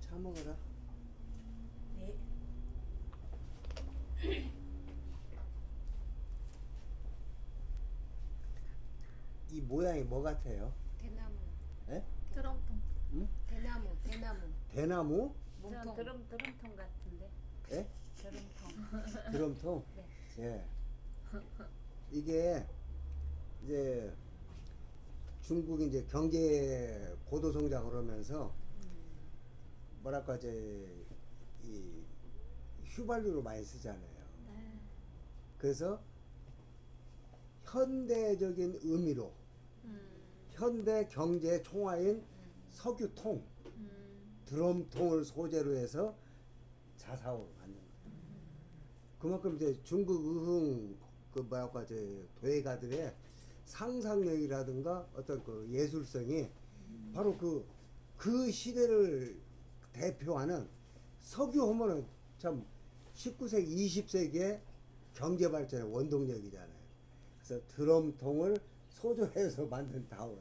차 먹어라. 네. 이 모양이 뭐 같아요? 대나무. 예? 드럼통. 응? 대나무. 대나무? 전 몸통. 드럼통 같은데. 예? 드럼통. 드럼통? 네. 예. 이게 이제 중국이 이제 경제 고도 성장을 하면서 뭐랄까 이제 이 휘발유로 많이 쓰잖아요. 네. 그래서 현대적인 의미로 현대 경제 총화인 석유통, 드럼통을 소재로 해서 자사오를 만든 거예요. 그만큼 이제 중국 의흥 그 뭐랄까 이제 도예가들의 상상력이라든가 어떤 그 예술성이 바로 그 시대를 대표하는 석유 하면은 참 19세기, 20세기의 경제 발전의 원동력이잖아요. 그래서 드럼통을 소재해서 만든 타월.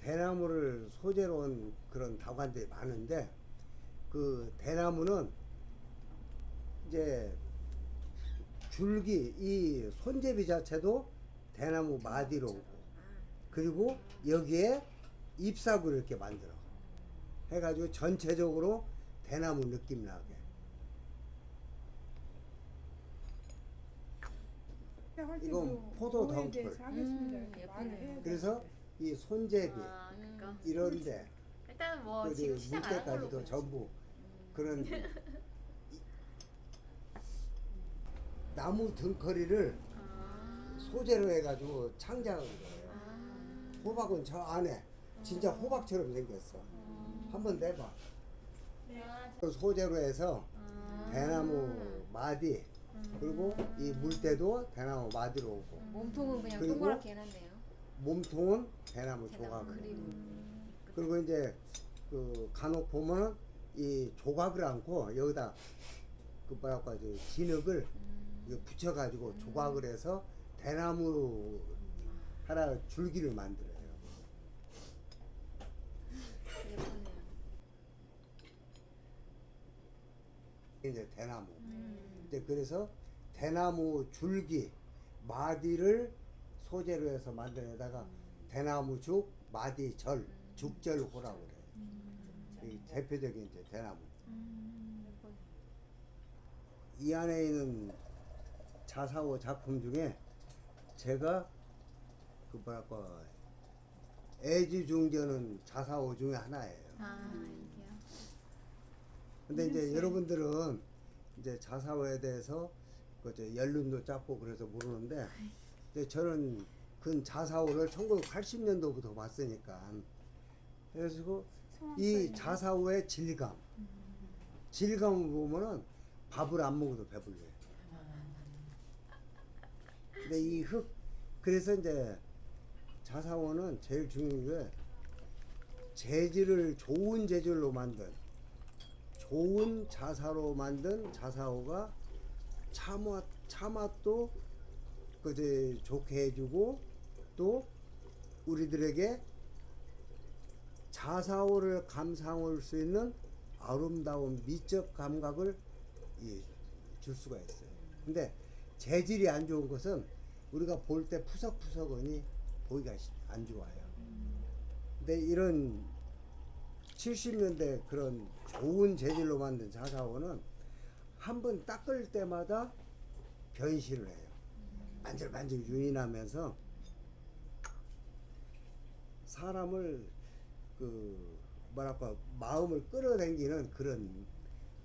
대나무를 소재로 한 그런 다관들이 많은데 그 대나무는 이제 줄기 이 손잡이 자체도 대나무 마디로 오고 그리고 여기에 잎사구를 이렇게 만들어 해가지고 전체적으로 대나무 느낌 나게. 이건 포도 덩쿨. 예쁘네요. 그래서 이 손잡이 아, 그니까. 이런데 일단은 뭐 그 지금 시작 안 한 걸로 물때까지도 보여요. 전부 그런 나무 등거리를 소재로 해가지고 창작한 거예요. 호박은 저 안에 진짜 호박처럼 생겼어. 한번 내봐. 소재로 해서 대나무 마디 그리고 이 물때도 대나무 마디로 오고 몸통은 그냥 그리고 동그랗게 해놨네요. 몸통은 대나무 조각으로. 그리고 이제 그 간혹 보면은 이 조각을 안고 여기다 그 뭐랄까 이제 진흙을 이거 붙여가지고 조각을 해서 대나무로 하나 줄기를 만들어요. 예쁘네요. 이제 대나무. 이제 그래서 대나무 줄기 마디를 소재로 해서 만들어내다가 대나무 죽 마디절 죽절호라고 그래요. 이 대표적인 이제 대나무. 이 안에 있는 자사오 작품 중에 제가 그 뭐랄까 애지중전은 자사오 중에 하나예요. 아, 이게요. 근데 이제 여러분들은 이제 자사오에 대해서 그 이제 연륜도 짧고 그래서 모르는데 이제 저는 그 자사오를 1980년도부터 봤으니까 그래가지고 이 자사오의 질감을 보면은 밥을 안 먹어도 배불러요. 근데 이 그래서 이제 자사오는 제일 중요한 게 재질을 좋은 재질로 만든 좋은 자사로 만든 자사오가 차맛도 그제 좋게 해주고 또 우리들에게 자사오를 감상할 수 있는 아름다운 미적 감각을 줄 수가 있어요. 근데 재질이 안 좋은 것은 우리가 볼 때 푸석푸석하니 보기가 안 좋아요. 근데 이런 70년대 그런 좋은 재질로 만든 자사오는 한번 닦을 때마다 변신을 해요. 반질반질 윤이 나면서 사람을 그 뭐랄까 마음을 끌어당기는 그런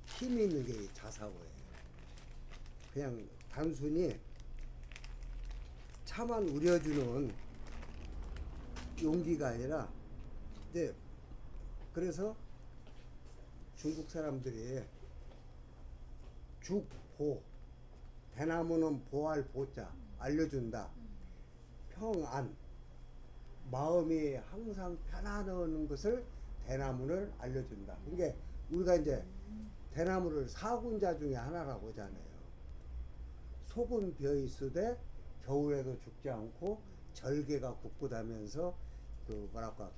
힘이 있는 게 자사오예요. 그냥 단순히 차만 우려주는 용기가 아니라, 네, 그래서 중국 사람들이 죽보, 대나무는 보할 보자, 알려준다. 평안, 마음이 항상 편안한 것을 대나무를 알려준다. 그러니까 우리가 이제 대나무를 사군자 중에 하나라고 하잖아요. 속은 비어 있으되 겨울에도 죽지 않고 절개가 굳굳하면서 그 뭐랄까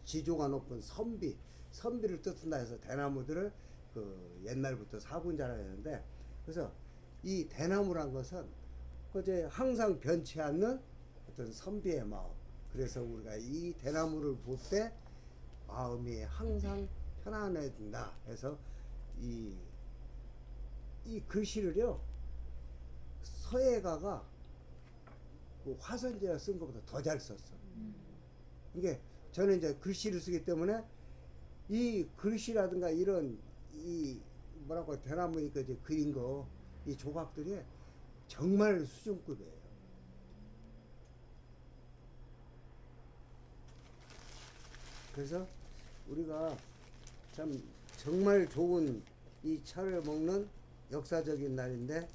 지조가 높은 선비를 뜻한다 해서 대나무들을 그 옛날부터 사군자라 했는데, 그래서 이 대나무란 것은 그제 항상 변치 않는 어떤 선비의 마음. 그래서 우리가 이 대나무를 볼 때 마음이 항상 편안해진다 해서 이 글씨를요, 서예가가 그 화선제가 쓴 것보다 더 잘 썼어. 이게 저는 이제 글씨를 쓰기 때문에 이 글씨라든가 이런 이 뭐라고 대나무니까 이제 그린 거 이 조각들이 정말 수준급이에요. 그래서 우리가 참 정말 좋은 이 차를 먹는 역사적인 날인데,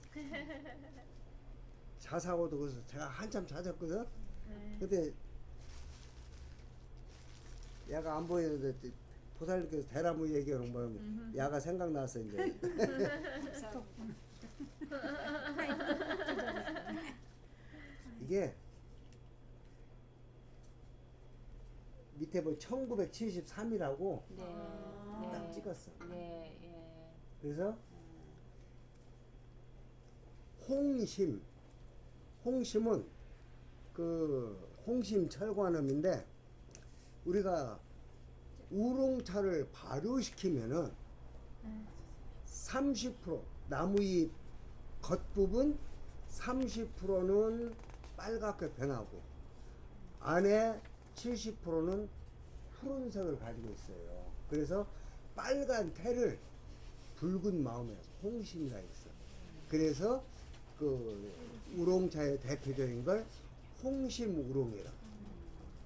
자사고도 그래서 제가 한참 찾았거든. 네. 근데 야가 안 보이는데 보살님께서 대나무 얘기하는 거면 야가 생각나서 이제 이게 밑에 뭐 1973이라고 네. 딱 네. 찍었어. 네. 예. 그래서 홍심은 그 홍심 철관음인데, 우리가 우롱차를 발효시키면은 30% 나무잎 겉부분 30%는 빨갛게 변하고 안에 70%는 푸른색을 가지고 있어요. 그래서 빨간 태를 붉은 마음에 홍심이라 있어. 그래서 그 우롱차의 대표적인 걸 홍심 우롱이라.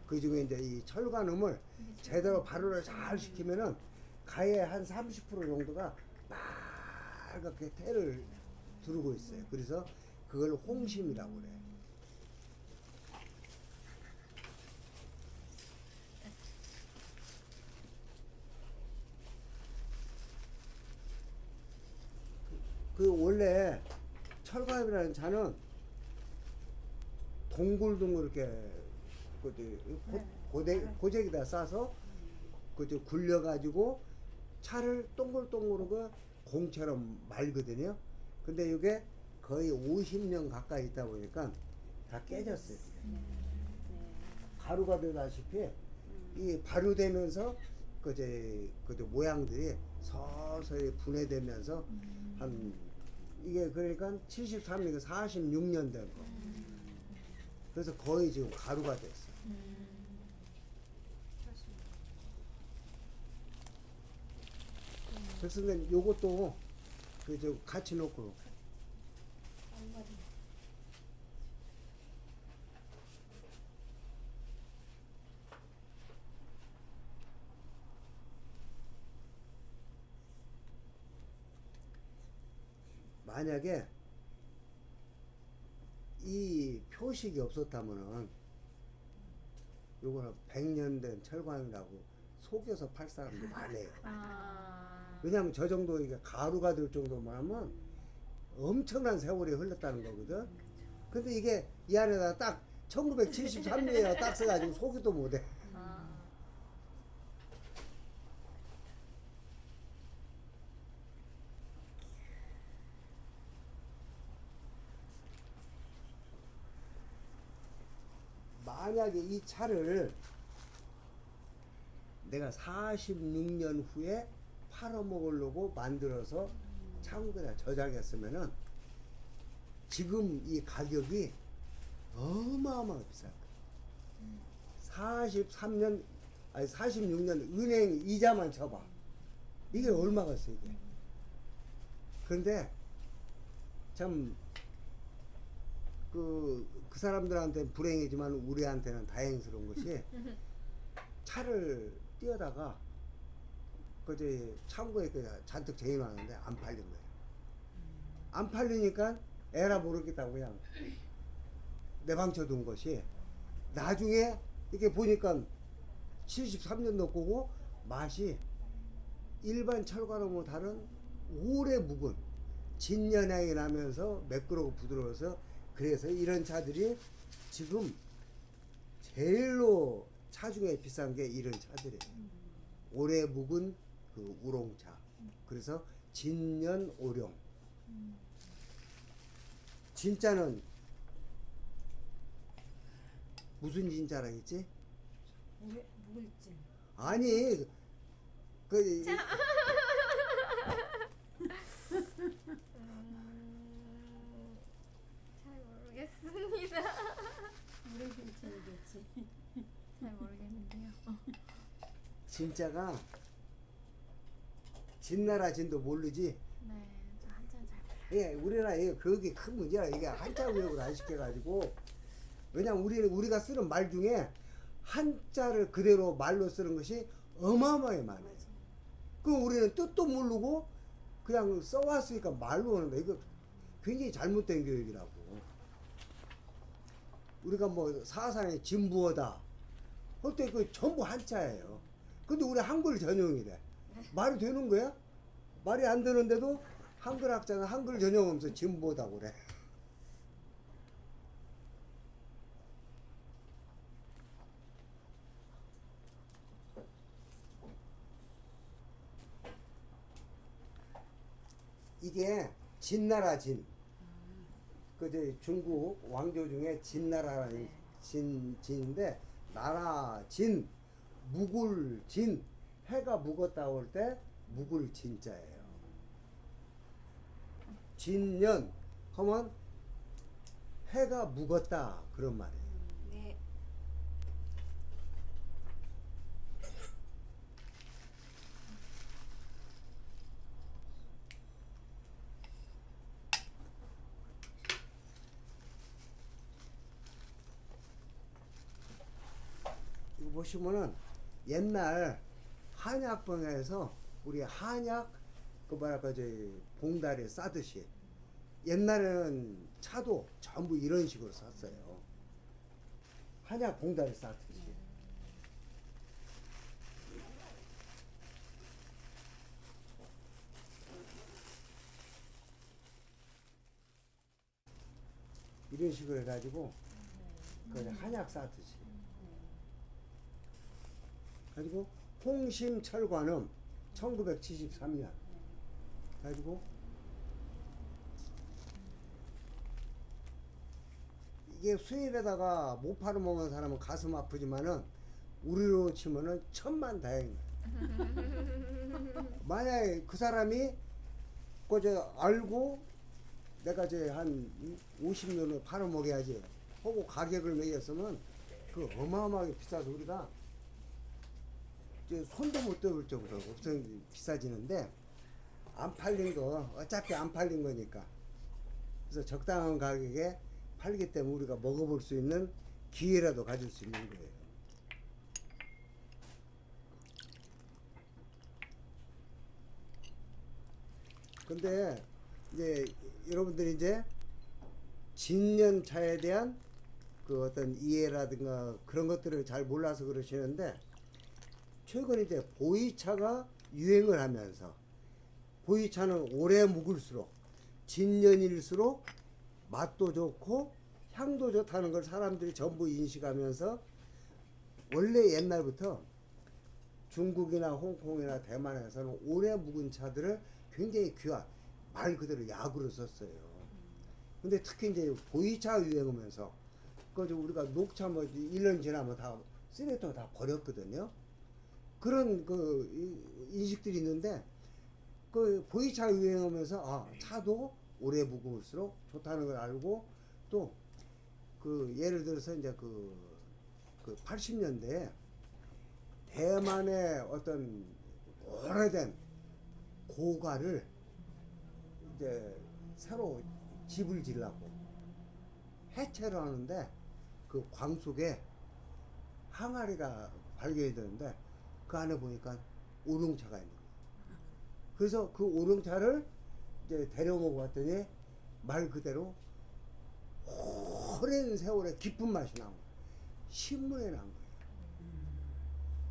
그 중에 이제 이 철관음을 제대로 발효를 잘 시키면은 가에 한 30% 정도가 빨갛게 태를 두르고 있어요. 그래서 그걸 홍심이라고 그래. 그 원래 철관음이라는 차는 동글동글 이렇게 고데기다 싸서 그저 굴려가지고 차를 동글동글하고 공처럼 말거든요. 근데 이게 거의 50년 가까이 있다 보니까 다 깨졌어요. 가루가 되다시피 이 발효되면서 그제 모양들이 서서히 분해되면서 한 이게 그러니까 73이니까 46년 된 거. 그래서 거의 지금 가루가 됐어. 그래서 요것도 그저 같이 놓고 만약에 이 표식이 없었다면은 요거는 100년 된 철관이라고 속여서 팔 사람도 많아요. 왜냐하면 저 정도 이게 가루가 될 정도만 하면 엄청난 세월이 흘렀다는 거거든. 근데 이게 이 안에다 딱 1973년에 딱 써가지고 속이도 못해. 만약에 이 차를 내가 46년 후에 팔아먹으려고 만들어서 창고에다 저장했으면은 지금 이 가격이 어마어마하게 비쌀 거야. 43년 아니 46년 은행 이자만 쳐봐. 이게 얼마겠어 이게. 그런데 참 그 사람들한테는 불행이지만 우리한테는 다행스러운 것이 차를 띄어다가 그저 창고에 잔뜩 재인하는데 안 팔린 거예요. 안 팔리니까 에라 모르겠다고 그냥 내방쳐둔 것이 나중에 이렇게 보니까 73년도 거고 맛이 일반 철과는 다른 오래 묵은 진년향이 나면서 매끄럽고 부드러워서 그래서 이런 차들이 지금 제일로 차 중에 비싼 게 이런 차들이에요. 오래 묵은 그 우롱차. 그래서 진년 오룡. 진짜는 무슨 진짜라 했지? 묵을진. 아니 그 잘 모르겠습니다. 묵을진이겠지. 잘 모르겠는데요. 진짜가 진나라 진도 모르지. 네, 저 한참 잘 몰라요. 예, 우리나라에 그게 큰 문제야. 이게 한자 구역을 안 시켜가지고 왜냐면 우리가 쓰는 말 중에 한자를 그대로 말로 쓰는 것이 어마어마하게 많아요. 그럼 우리는 뜻도 모르고 그냥 써왔으니까 말로 하는데 이거 굉장히 잘못된 교육이라고. 우리가 뭐 사상의 진부어다 할 때 그 전부 한자예요. 근데 우리 한글 전용이래. 말이 되는 거야? 말이 안 되는데도 한글 학자는 한글 전용하면서 진부어다고 그래. 이게 진나라 진. 그 중국 왕조 중에 진나라라는 진인데 나라 진, 묵을 진, 해가 묵었다 올 때 묵을 진자예요. 진년 하면 해가 묵었다 그런 말이에요. 네. 이거 보시면은 옛날 한약봉에서 우리 한약 그 뭐랄까 봉다리에 싸듯이 옛날에는 차도 전부 이런 식으로 쌌어요. 한약 봉다리 싸듯이. 이런 식으로 해가지고 그 한약 싸듯이. 가지고 홍심철관음 1973년 가지고 이게 수입에다가 못 팔아먹는 사람은 가슴 아프지만은 우리로 치면은 천만다행이에요. 만약에 그 사람이 그저 알고 내가 한 50년을 팔아먹어야지 하고 가격을 매겼으면 그 어마어마하게 비싸서 우리가 손도 못 대볼 정도로 엄청 비싸지는데 안 팔린 거 어차피 안 팔린 거니까 그래서 적당한 가격에 팔기 때문에 우리가 먹어볼 수 있는 기회라도 가질 수 있는 거예요. 근데 이제 여러분들이 이제 진년차에 대한 그 어떤 이해라든가 그런 것들을 잘 몰라서 그러시는데 최근 이제 보이차가 유행을 하면서 보이차는 오래 묵을수록 진년일수록 맛도 좋고 향도 좋다는 걸 사람들이 전부 인식하면서 원래 옛날부터 중국이나 홍콩이나 대만에서는 오래 묵은 차들을 굉장히 귀한 말 그대로 약으로 썼어요. 근데 특히 이제 보이차 유행하면서 그 우리가 녹차 뭐 1년 지나면 다 쓰레기통 다 버렸거든요. 그런 그 인식들이 있는데 그 보이차 유행하면서 아 차도 오래 묵을수록 좋다는 걸 알고 또 그 예를 들어서 이제 그 80년대에 대만의 어떤 오래된 고가를 이제 새로 집을 지려고 해체를 하는데 그 광 속에 항아리가 발견이 되는데 그 안에 보니까 우롱차가 있는 거예요. 그래서 그 우롱차를 이제 데려 먹어봤더니 말 그대로 오랜 세월의 깊은 맛이 나온 거예요. 신문에 난 거예요.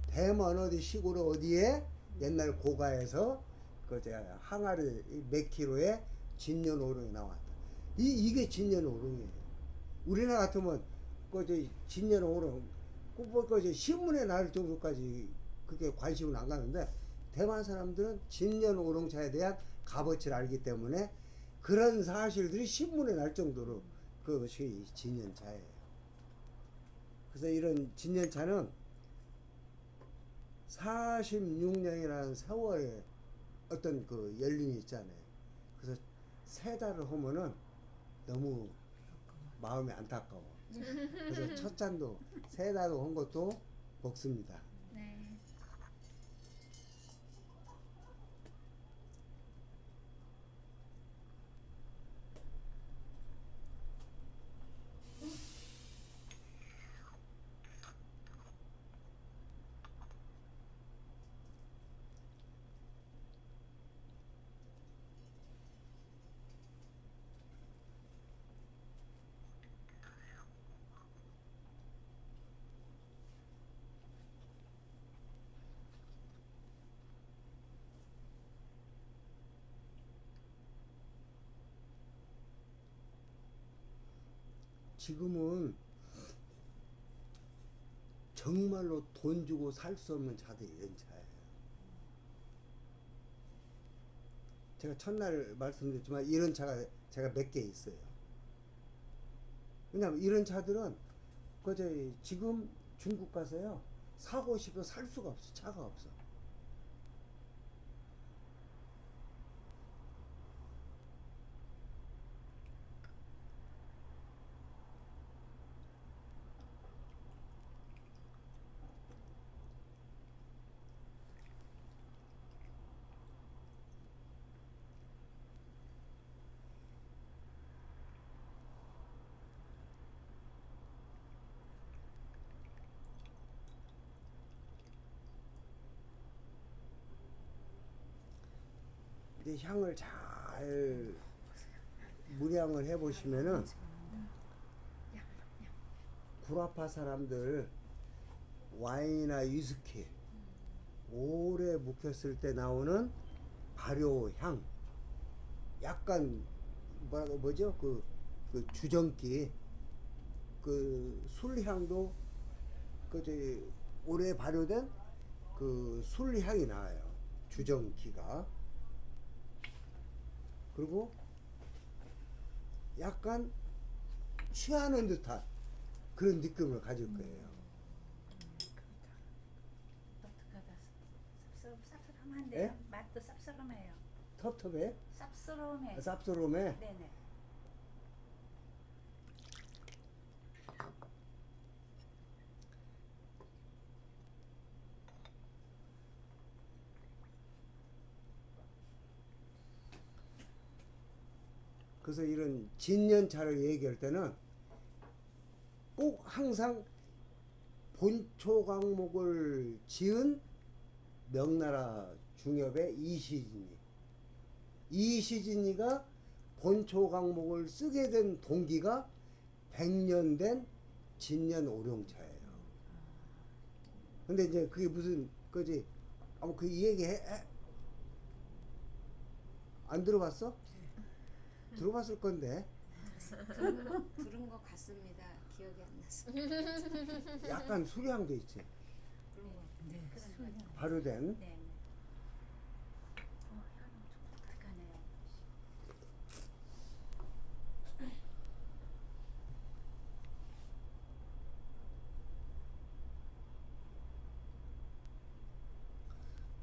대만 어디 시골 어디에 옛날 고가에서 그 항아리 몇 킬로에 진년 오롱이 나왔다. 이게 진년 오롱이에요. 우리나라 같으면 그 진년 오롱 그 신문에 날 정도까지 그렇게 관심은 안 가는데 대만 사람들은 진년 오롱차에 대한 값어치를 알기 때문에 그런 사실들이 신문에 날 정도로 그것이 진년차예요. 그래서 이런 진년차는 46년이라는 세월에 어떤 그 연륜이 있잖아요. 그래서 세 달을 하면은 너무 마음이 안타까워. 그래서 첫 잔도 세 달을 한 것도 먹습니다. 네. 지금은 정말로 돈 주고 살 수 없는 차들이 이런 차예요. 제가 첫날 말씀드렸지만 이런 차가 제가 몇 개 있어요. 왜냐하면 이런 차들은 지금 중국 가서요 사고 싶어 살 수가 없어. 차가 없어. 근데 향을 잘 무량을 해보시면은 구라파 사람들 와인이나 위스키 오래 묵혔을 때 나오는 발효향, 약간 뭐죠 그 주정기 그 술향도 오래 발효된 그 술향이 나와요. 주정기가. 그리고 약간 취하는 듯한 그런 느낌을 가질 거예요. 독특하다. 쌉싸름한데요. 예? 맛도 쌉싸름해요. 텁텁해? 쌉싸름해. 쌉싸름해? 네네. 그래서 이런 진년차를 얘기할 때는 꼭 항상 본초 강목을 지은 명나라 중엽의 이시진이가 본초 강목을 쓰게 된 동기가 100년 된 진년 오룡차예요. 근데 이제 그게 무슨 거지? 아무 그 얘기 안 들어봤어? 들어봤을 건데 들은 것 같습니다. 기억이 안 나서. 약간 수량도 있지. 그런 거. 네. 그런 거. 발효된. 네. 향이 엄청 독특하네요.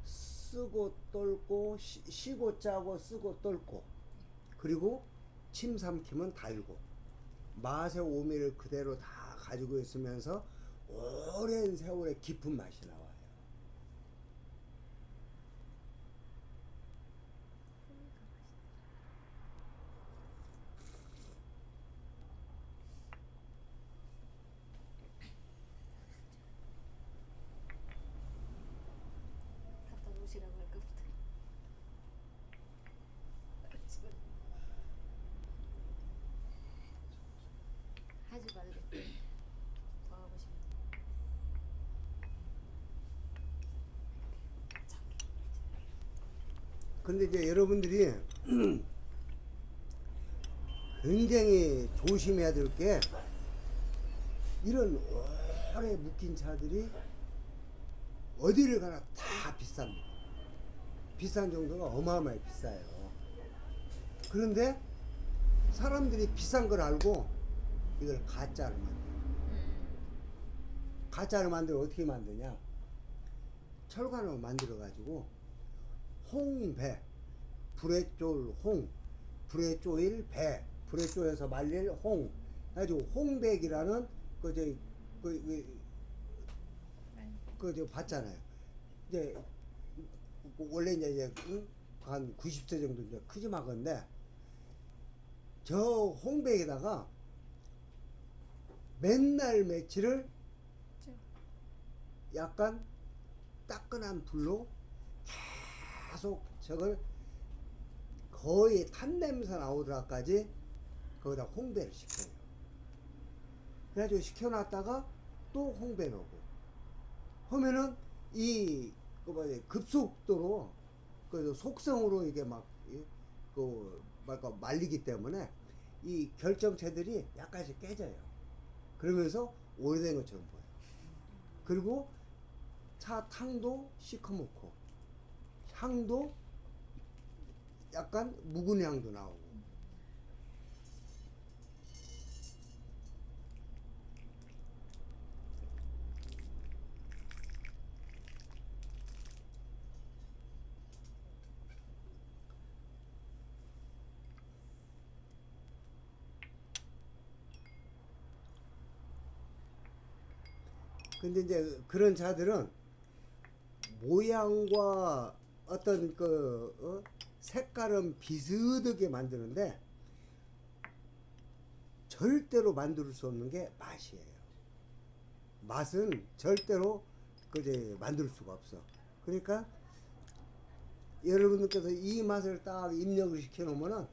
쓰고 떨고 쉬고 짜고 쓰고 떨고 그리고 침 삼키면 달고 맛의 오미를 그대로 다 가지고 있으면서 오랜 세월의 깊은 맛이 나와요. 근데 이제 여러분들이 굉장히 조심해야 될 게 이런 오래 묵힌 차들이 어디를 가나 다 비쌉니다. 비싼 정도가 어마어마하게 비싸요. 그런데 사람들이 비싼 걸 알고 이걸 가짜로 만들어요. 가짜로 만들어 어떻게 만드냐? 철관으로 만들어 가지고 홍배, 불에 쫄 홍, 불에 쪼일 배, 불에 쪼여서 말릴 홍, 가지고 홍백이라는 그저 봤잖아요. 이제 원래 이제 응? 한 90세 정도 이제 크지막은데 저 홍백에다가 맨날 며칠을 약간 따끈한 불로 계속 저걸 거의 탄냄새 나오더라까지 거기다 홍배를 시켜요. 그래가지고 시켜놨다가 또 홍배 넣고 하면은 급속도로 그 속성으로 이게 말리기 때문에 이 결정체들이 약간씩 깨져요. 그러면서 오래된 것처럼 보여요. 그리고 차 탕도 시커멓고 향도 약간 묵은 향도 나오고. 근데 이제 그런 차들은 모양과 어떤 색깔은 비슷하게 만드는데 절대로 만들 수 없는 게 맛이에요. 맛은 절대로 만들 수가 없어. 그러니까 여러분들께서 이 맛을 딱 입력을 시켜 놓으면은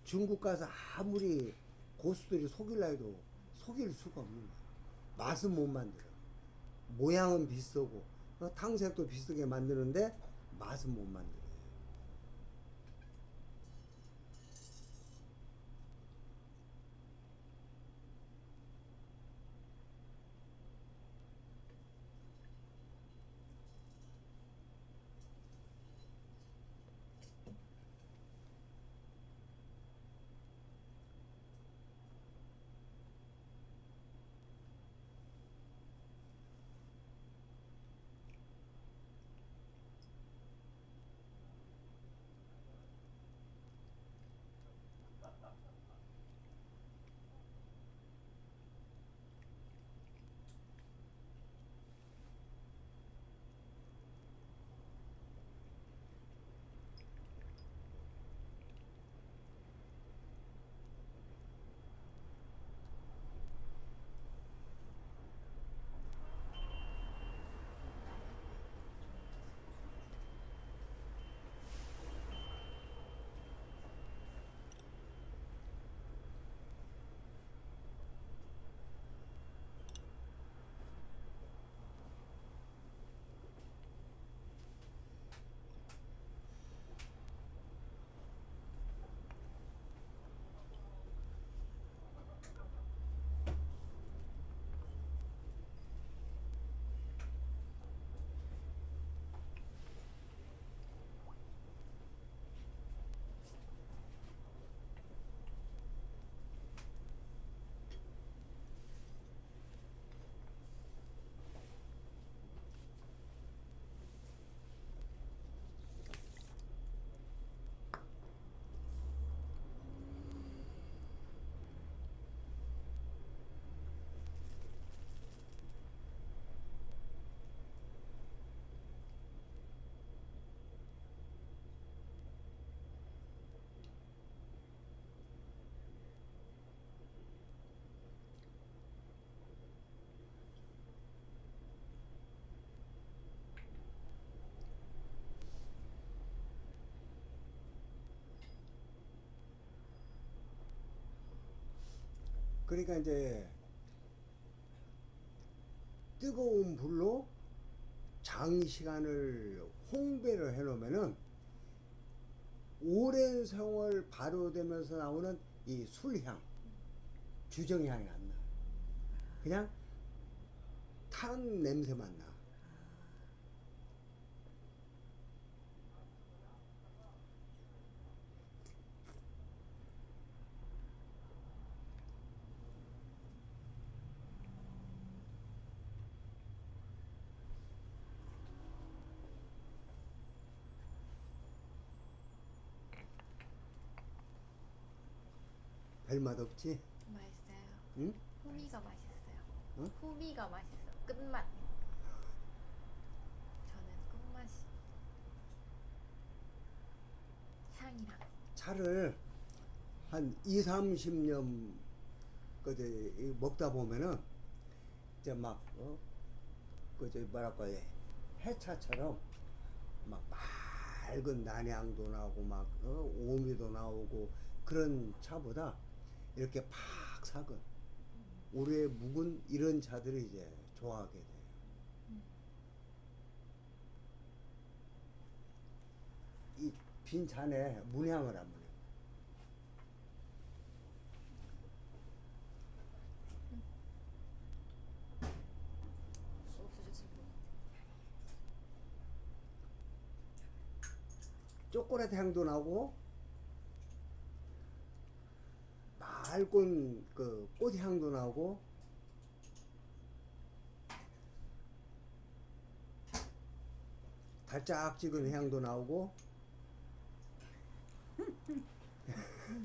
중국 가서 아무리 고수들이 속일라 해도 속일 수가 없는 거야. 맛은 못 만들어. 모양은 비슷하고 탕색도 비슷하게 만드는데 맛은 못 만들어요. 그러니까 이제 뜨거운 불로 장시간을 홍배를 해 놓으면은 오랜 세월 발효되면서 나오는 이 술향, 주정향이 안 나. 그냥 탄 냄새만 나. 별맛 없지? 맛있어요. 응? 후미가 맛있어요. 응? 후미가 맛있어. 끝맛. 저는 끝맛이. 향이랑. 차를 한 2, 30년 그제 먹다 보면은 이제 막 그저 뭐랄까 해차처럼 막 맑은 난향도 나오고 막 오미도 나오고 그런 차보다 이렇게 팍 사근 오래 묵은 이런 차들이 이제 좋아하게 돼요. 이 빈 잔에 문향을 한번 해요. 없어졌을 것 같아. 초콜릿 향도 나고 맑은 그 꽃향도 나고 달짝지근 향도 나오고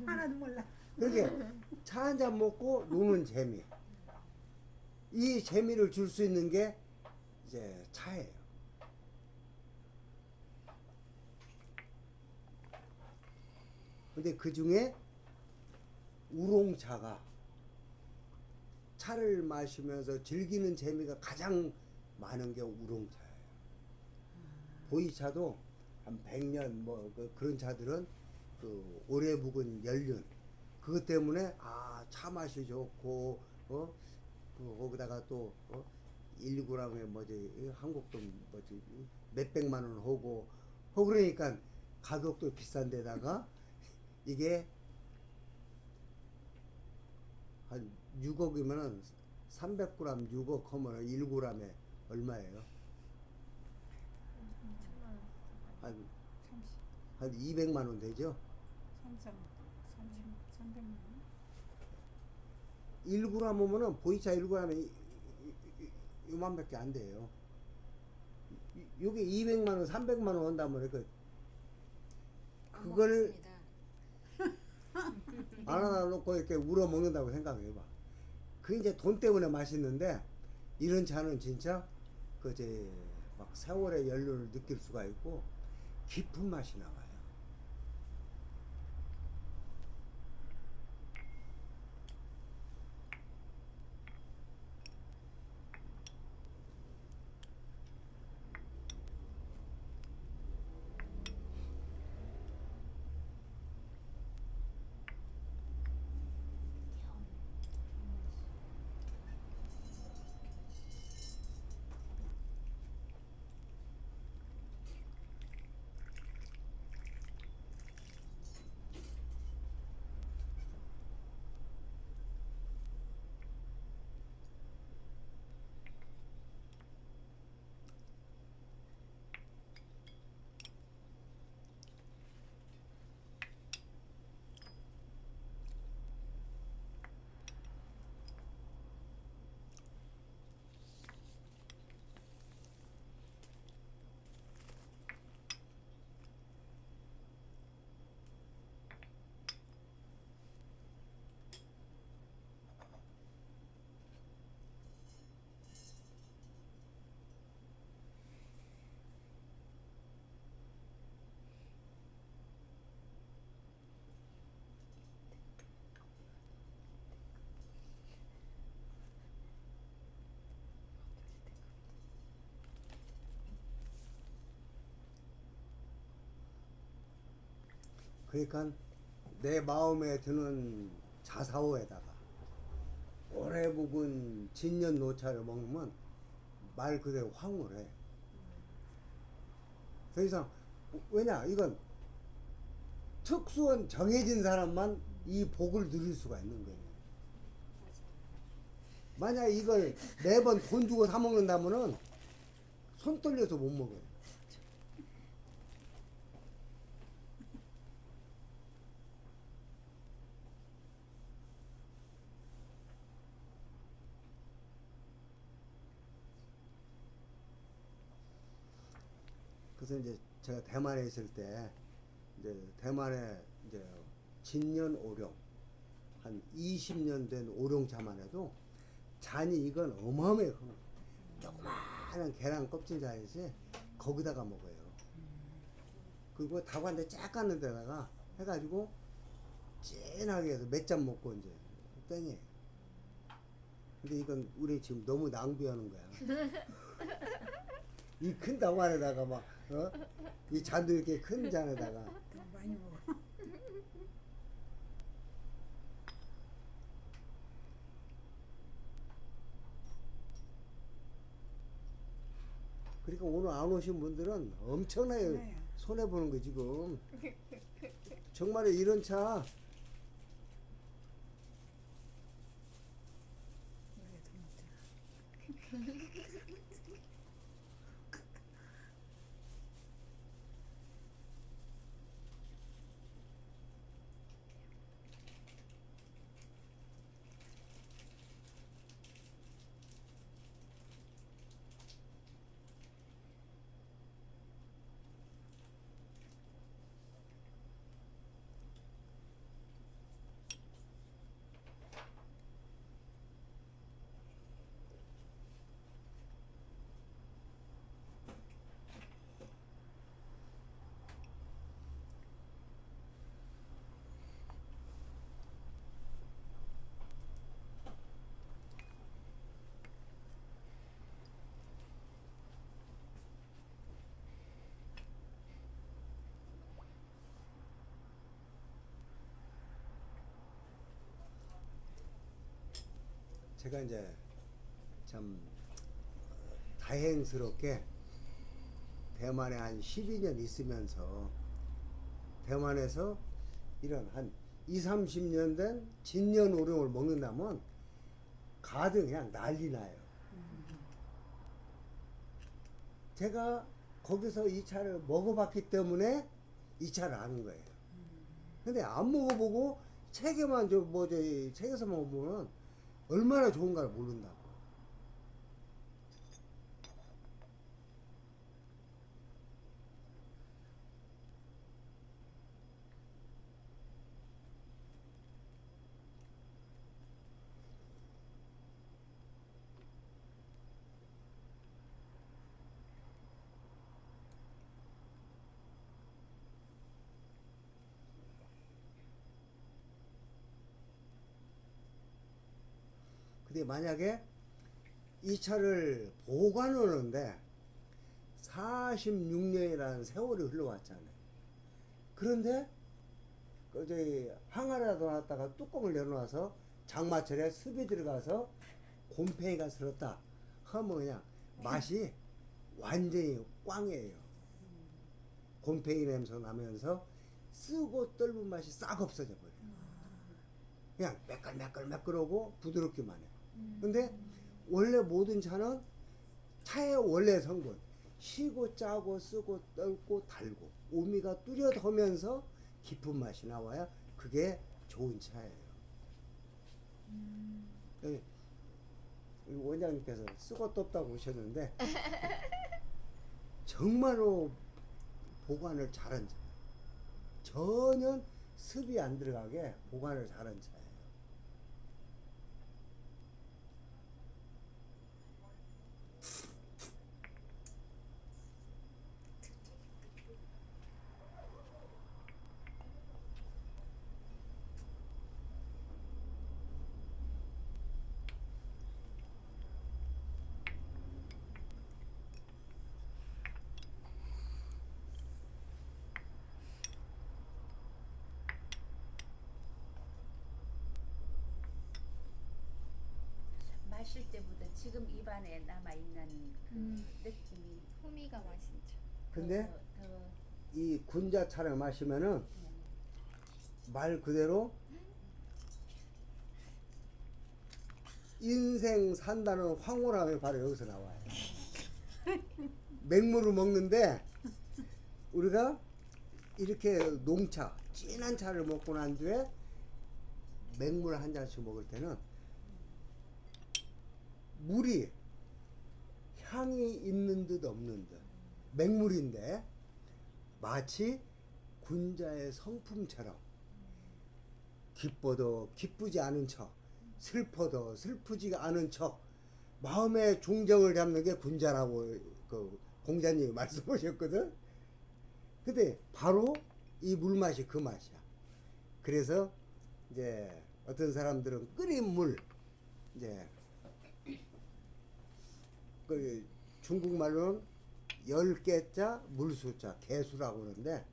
하나도 몰라. 그렇게 차 한 잔 먹고 노는 재미, 이 재미를 줄 수 있는 게 이제 차예요. 근데 그 중에 우롱차가 차를 마시면서 즐기는 재미가 가장 많은 게 우롱차예요. 보이차도 한 100년 뭐 그런 차들은 그 오래 묵은 연륜 그것 때문에 차 맛이 좋고 그 거기다가 또 1g에 뭐지 한국도 뭐지 몇백만 원 하고 그러니까 가격도 비싼데다가 이게 한 6억이면은 300g 6억 하면은 1g에 얼마예요? 2천만 원. 한, 30, 한 200만 원 되죠? 300만 원. 1g 오면은 보이차 1g에 요만밖에 안 돼요. 요게 200만 원, 300만 원 온다면 안 그걸 먹겠습니다. 안 하나 놓고 이렇게 우러 먹는다고 생각해봐. 그 이제 돈 때문에 맛있는데 이런 차는 진짜 그제 막 세월의 연륜을 느낄 수가 있고 깊은 맛이 나와요. 그러니까 내 마음에 드는 자사오에다가 오래 묵은 진년 노차를 먹으면 말 그대로 황홀해. 더 이상 왜냐 이건 특수한 정해진 사람만 이 복을 누릴 수가 있는 거예요. 만약 이걸 매번 돈 주고 사 먹는다면은 손 떨려서 못 먹어요. 그래서 이제 제가 대만에 있을 때 이제 대만에 이제 진년 오룡 한 20년 된 오룡차만 해도 잔이 이건 어마어마해요. 조그마한 계란 껍질 잔이지 거기다가 먹어요. 그리고 다관대 쫙 가는 데다가 해가지고 진하게 해서 몇 잔 먹고 이제 땡이에요. 근데 이건 우리 지금 너무 낭비하는 거야. 이 큰 다관에다가 막 이 잔도 이렇게 큰 잔에다가 더 많이 먹어. 그러니까 오늘 안 오신 분들은 엄청나게 손해야. 손해 보는 거 지금. 정말에 이런 차 우리가 더 먹자. 제가 이제 참 다행스럽게 대만에 한 12년 있으면서 대만에서 이런 한 2, 30년 된 진년오룡을 먹는다면 가득 그냥 난리 나요. 제가 거기서 이 차를 먹어봤기 때문에 이 차를 아는 거예요. 근데 안 먹어보고 책에만 책에서만 보면 얼마나 좋은가를 모른다고. 근데 만약에 이 차를 보관하는데 46년이라는 세월이 흘러왔잖아요. 그런데 저희 항아리에다 놨다가 뚜껑을 열어놔서 장마철에 습이 들어가서 곰팡이가 슬었다 하면 그냥 맛이 완전히 꽝이에요. 곰팡이 냄새 나면서 쓰고 떫은 맛이 싹 없어져 버려요. 그냥 매끌매끌매끌하고 부드럽기만 해요. 근데 원래 모든 차는 차의 원래 성분 시고 짜고 쓰고 떫고 달고 오미가 뚜렷하면서 깊은 맛이 나와야 그게 좋은 차예요. 여기 원장님께서 쓰고 떫다고 오셨는데 정말로 보관을 잘한 차, 전혀 습이 안 들어가게 보관을 잘한 차예요. 마실 때보다 지금 입안에 남아 있는 그 느낌이 호미가 맛있죠. 근데 더 이 군자차를 마시면은 말 그대로 인생 산다는 황홀함이 바로 여기서 나와요. 맹물을 먹는데 우리가 이렇게 농차, 진한 차를 먹고 난 뒤에 맹물 한 잔씩 먹을 때는 물이 향이 있는 듯 없는 듯 맹물인데 마치 군자의 성품처럼 기뻐도 기쁘지 않은 척, 슬퍼도 슬프지 않은 척 마음의 중정을 잡는 게 군자라고 그 공자님이 말씀하셨거든. 근데 바로 이 물맛이 그 맛이야. 그래서 이제 어떤 사람들은 끓인 물, 이제 그 중국말로는 10개자 물수자 개수라고 그러는데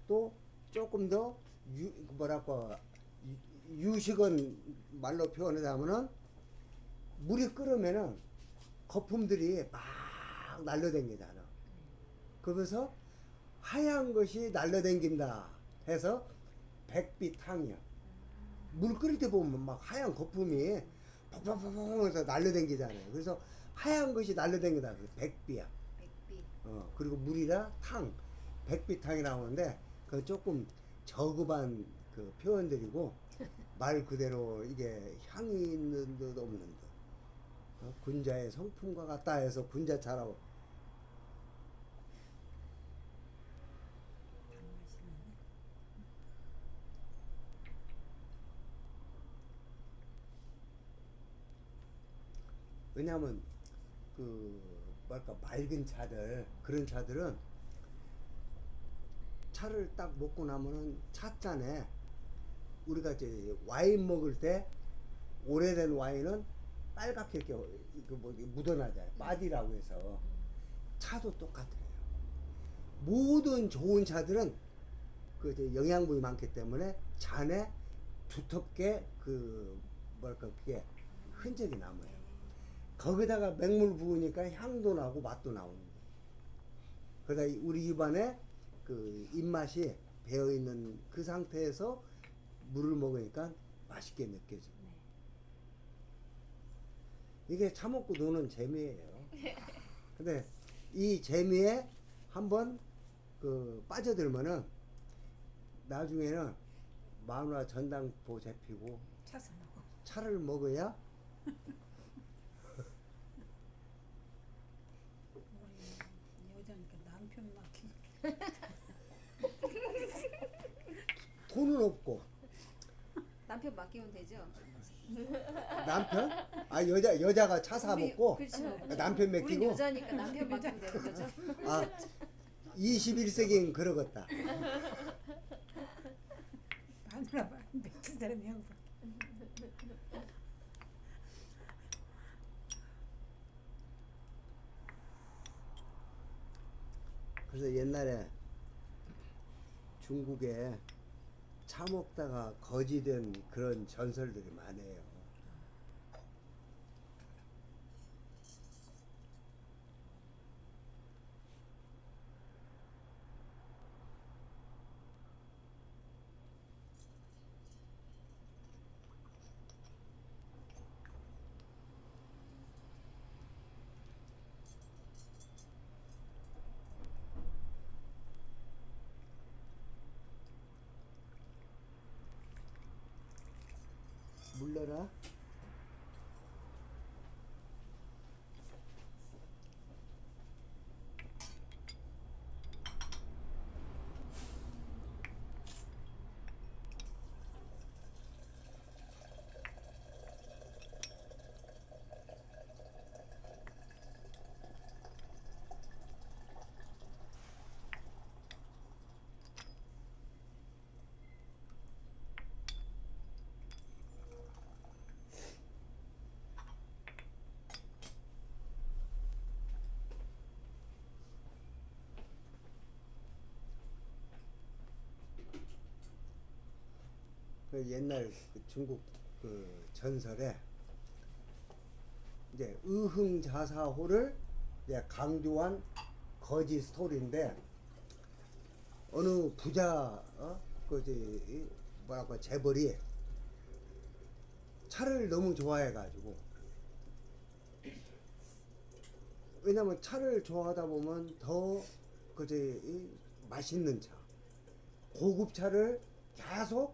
또 조금 더 뭐랄까 유식은 말로 표현하자면은 물이 끓으면은 거품들이 막 날려댕기잖아. 그러면서 하얀 것이 날려댕긴다 해서 백비탕이야. 물 끓일 때 보면 막 하얀 거품이 퍽퍽퍽퍽 해서 날려댕기잖아요. 그래서 하얀 것이 날려댕긴다. 그래서 백비야. 백비. 그리고 물이라 탕, 백비탕이라고 하는데 그 조금 저급한 그 표현들이고 말 그대로 이게 향이 있는 듯 없는 듯 군자의 성품과 같다 해서 군자차라고. 왜냐하면 그 뭐랄까 맑은 차들 그런 차들은 차를 딱 먹고 나면은 찻잔에 우리가 이제 와인 먹을 때 오래된 와인은 빨갛게 이렇게 그 뭐 묻어나잖아요. 바디라고 해서 차도 똑같아요. 모든 좋은 차들은 그 이제 영양분이 많기 때문에 잔에 두텁게 그 뭐랄까 그게 흔적이 남아요. 거기다가 맹물 부으니까 향도 나고 맛도 나오는 거예요. 그러다 우리 입안에 그 입맛이 배어 있는 그 상태에서 물을 먹으니까 맛있게 느껴지고. 이게 차 먹고 노는 재미예요. 근데 이 재미에 한번 그 빠져들면은 나중에는 마누라 전당포 잡히고 차서 먹어. 차를 먹어야 우리 여자니까 남편 맡기. 돈은 없고 남편 맡기면 되죠. 남편? 여자가 차 사 먹고 그렇죠. 남편 우리 맡기고. 여자니까 남편 맡기면 되는 거죠. 아 21세기엔 그러겠다. 마누라 맡긴 사람이 하고. 그래서 옛날에 중국에 차 먹다가 거지된 그런 전설들이 많아요. 물러라. 그 옛날 그 중국 그 전설에 이제 의흥자사호를 이제 강조한 거지 스토리인데 어느 부자 그지 뭐랄까 재벌이 차를 너무 좋아해가지고, 왜냐면 차를 좋아하다 보면 더 그지 맛있는 차, 고급 차를 계속,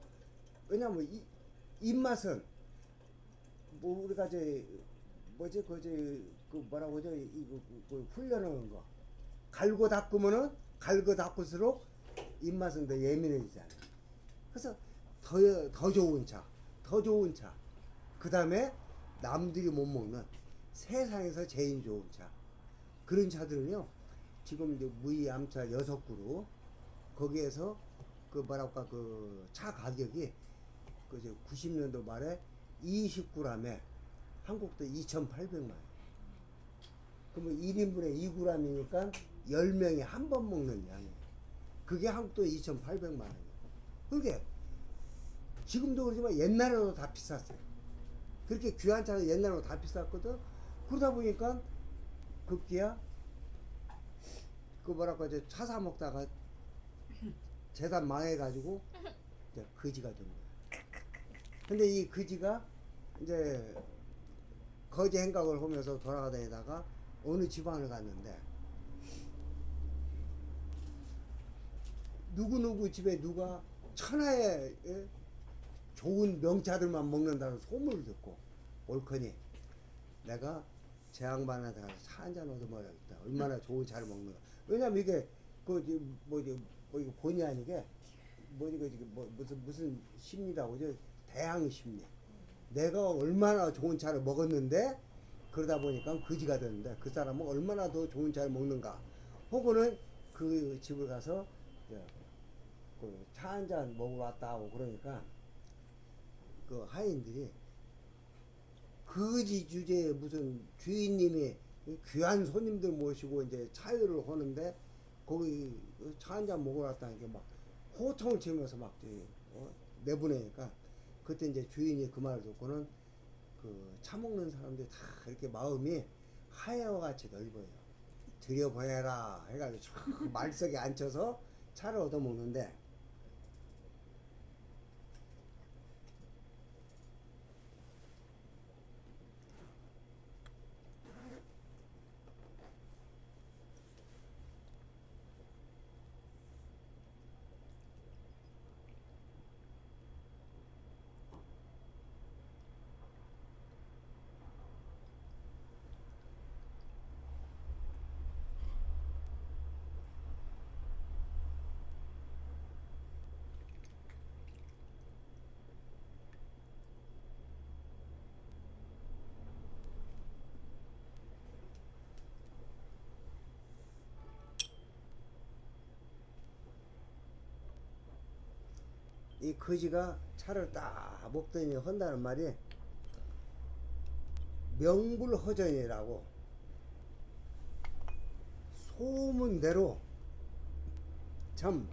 왜냐면 이 입맛은 뭐 우리가 저 뭐지 그 뭐라고 하죠, 그 훈련하는 거 갈고 닦으면은 갈고 닦을수록 입맛은 더 예민해지잖아요. 그래서 더 좋은 차, 더 좋은 차, 그 다음에 남들이 못 먹는 세상에서 제일 좋은 차, 그런 차들은요 지금 이제 무이암차 6그루 거기에서 그 뭐랄까 그 차 가격이 그 90년도 말에 20g에 한국도 2,800만 원. 그러면 1인분에 2g이니까 10명이 한 번 먹는 양이에요. 그게 한국도 2,800만 원이에요. 그게 지금도 그러지만 옛날에도 다 비쌌어요. 그렇게 귀한 차는 옛날에도 다 비쌌거든. 그러다 보니까 급기야 그 뭐랄까 이제 차 사 먹다가 재산 망해가지고 이제 거지가 된 거야. 근데 이 거지가 이제 거지 행각을 하면서 돌아다니다가 어느 지방을 갔는데 누구누구 집에 누가 천하의 좋은 명차들만 먹는다는 소문을 듣고 옳거니 내가 제 양반한테 가서 차 한잔 얻어먹어야겠다. 얼마나 좋은 차를 먹는가. 왜냐면 이게 그 뭐지 뭐 이거 본의 아니게 무슨 심리라고 죠 대항 심리. 내가 얼마나 좋은 차를 먹었는데 그러다 보니까 거지가 되는데 그 사람은 얼마나 더 좋은 차를 먹는가. 혹은 그 집을 가서 그 차 한잔 먹으러 왔다 하고 그러니까 그 하인들이 거지 주제에 무슨 주인님이 귀한 손님들 모시고 이제 차유를 하는데 거기 차 한잔 먹으러 왔다는 게 막 호통을 치면서 막 내보내니까 그때 이제 주인이 그 말을 듣고는 그 차 먹는 사람들이 다 이렇게 마음이 하야와 같이 넓어요. 들여보내라 해가지고 촥 말석에 앉혀서 차를 얻어 먹는데 이 거지가 차를 딱 먹더니 한다는 말이 명불허전이라고 소문대로 참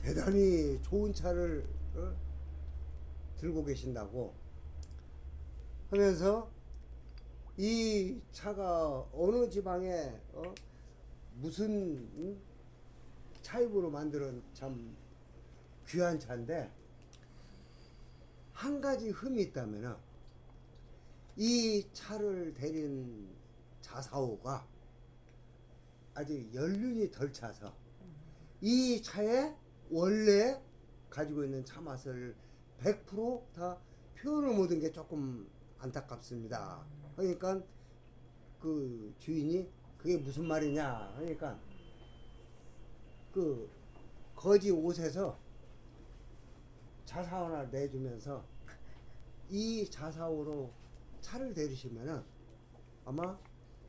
대단히 좋은 차를 들고 계신다고 하면서 이 차가 어느 지방에 무슨 차입으로 만드는 참 귀한 차인데 한 가지 흠이 있다면 이 차를 대린 자사오가 아직 연륜이 덜 차서 이 차에 원래 가지고 있는 차 맛을 100%다 표현을 못한 게 조금 안타깝습니다. 그러니까 그 주인이 그게 무슨 말이냐 하니까 그 거지 옷에서 자사오 하나 내주면서 이 자사오로 차를 데리시면은 아마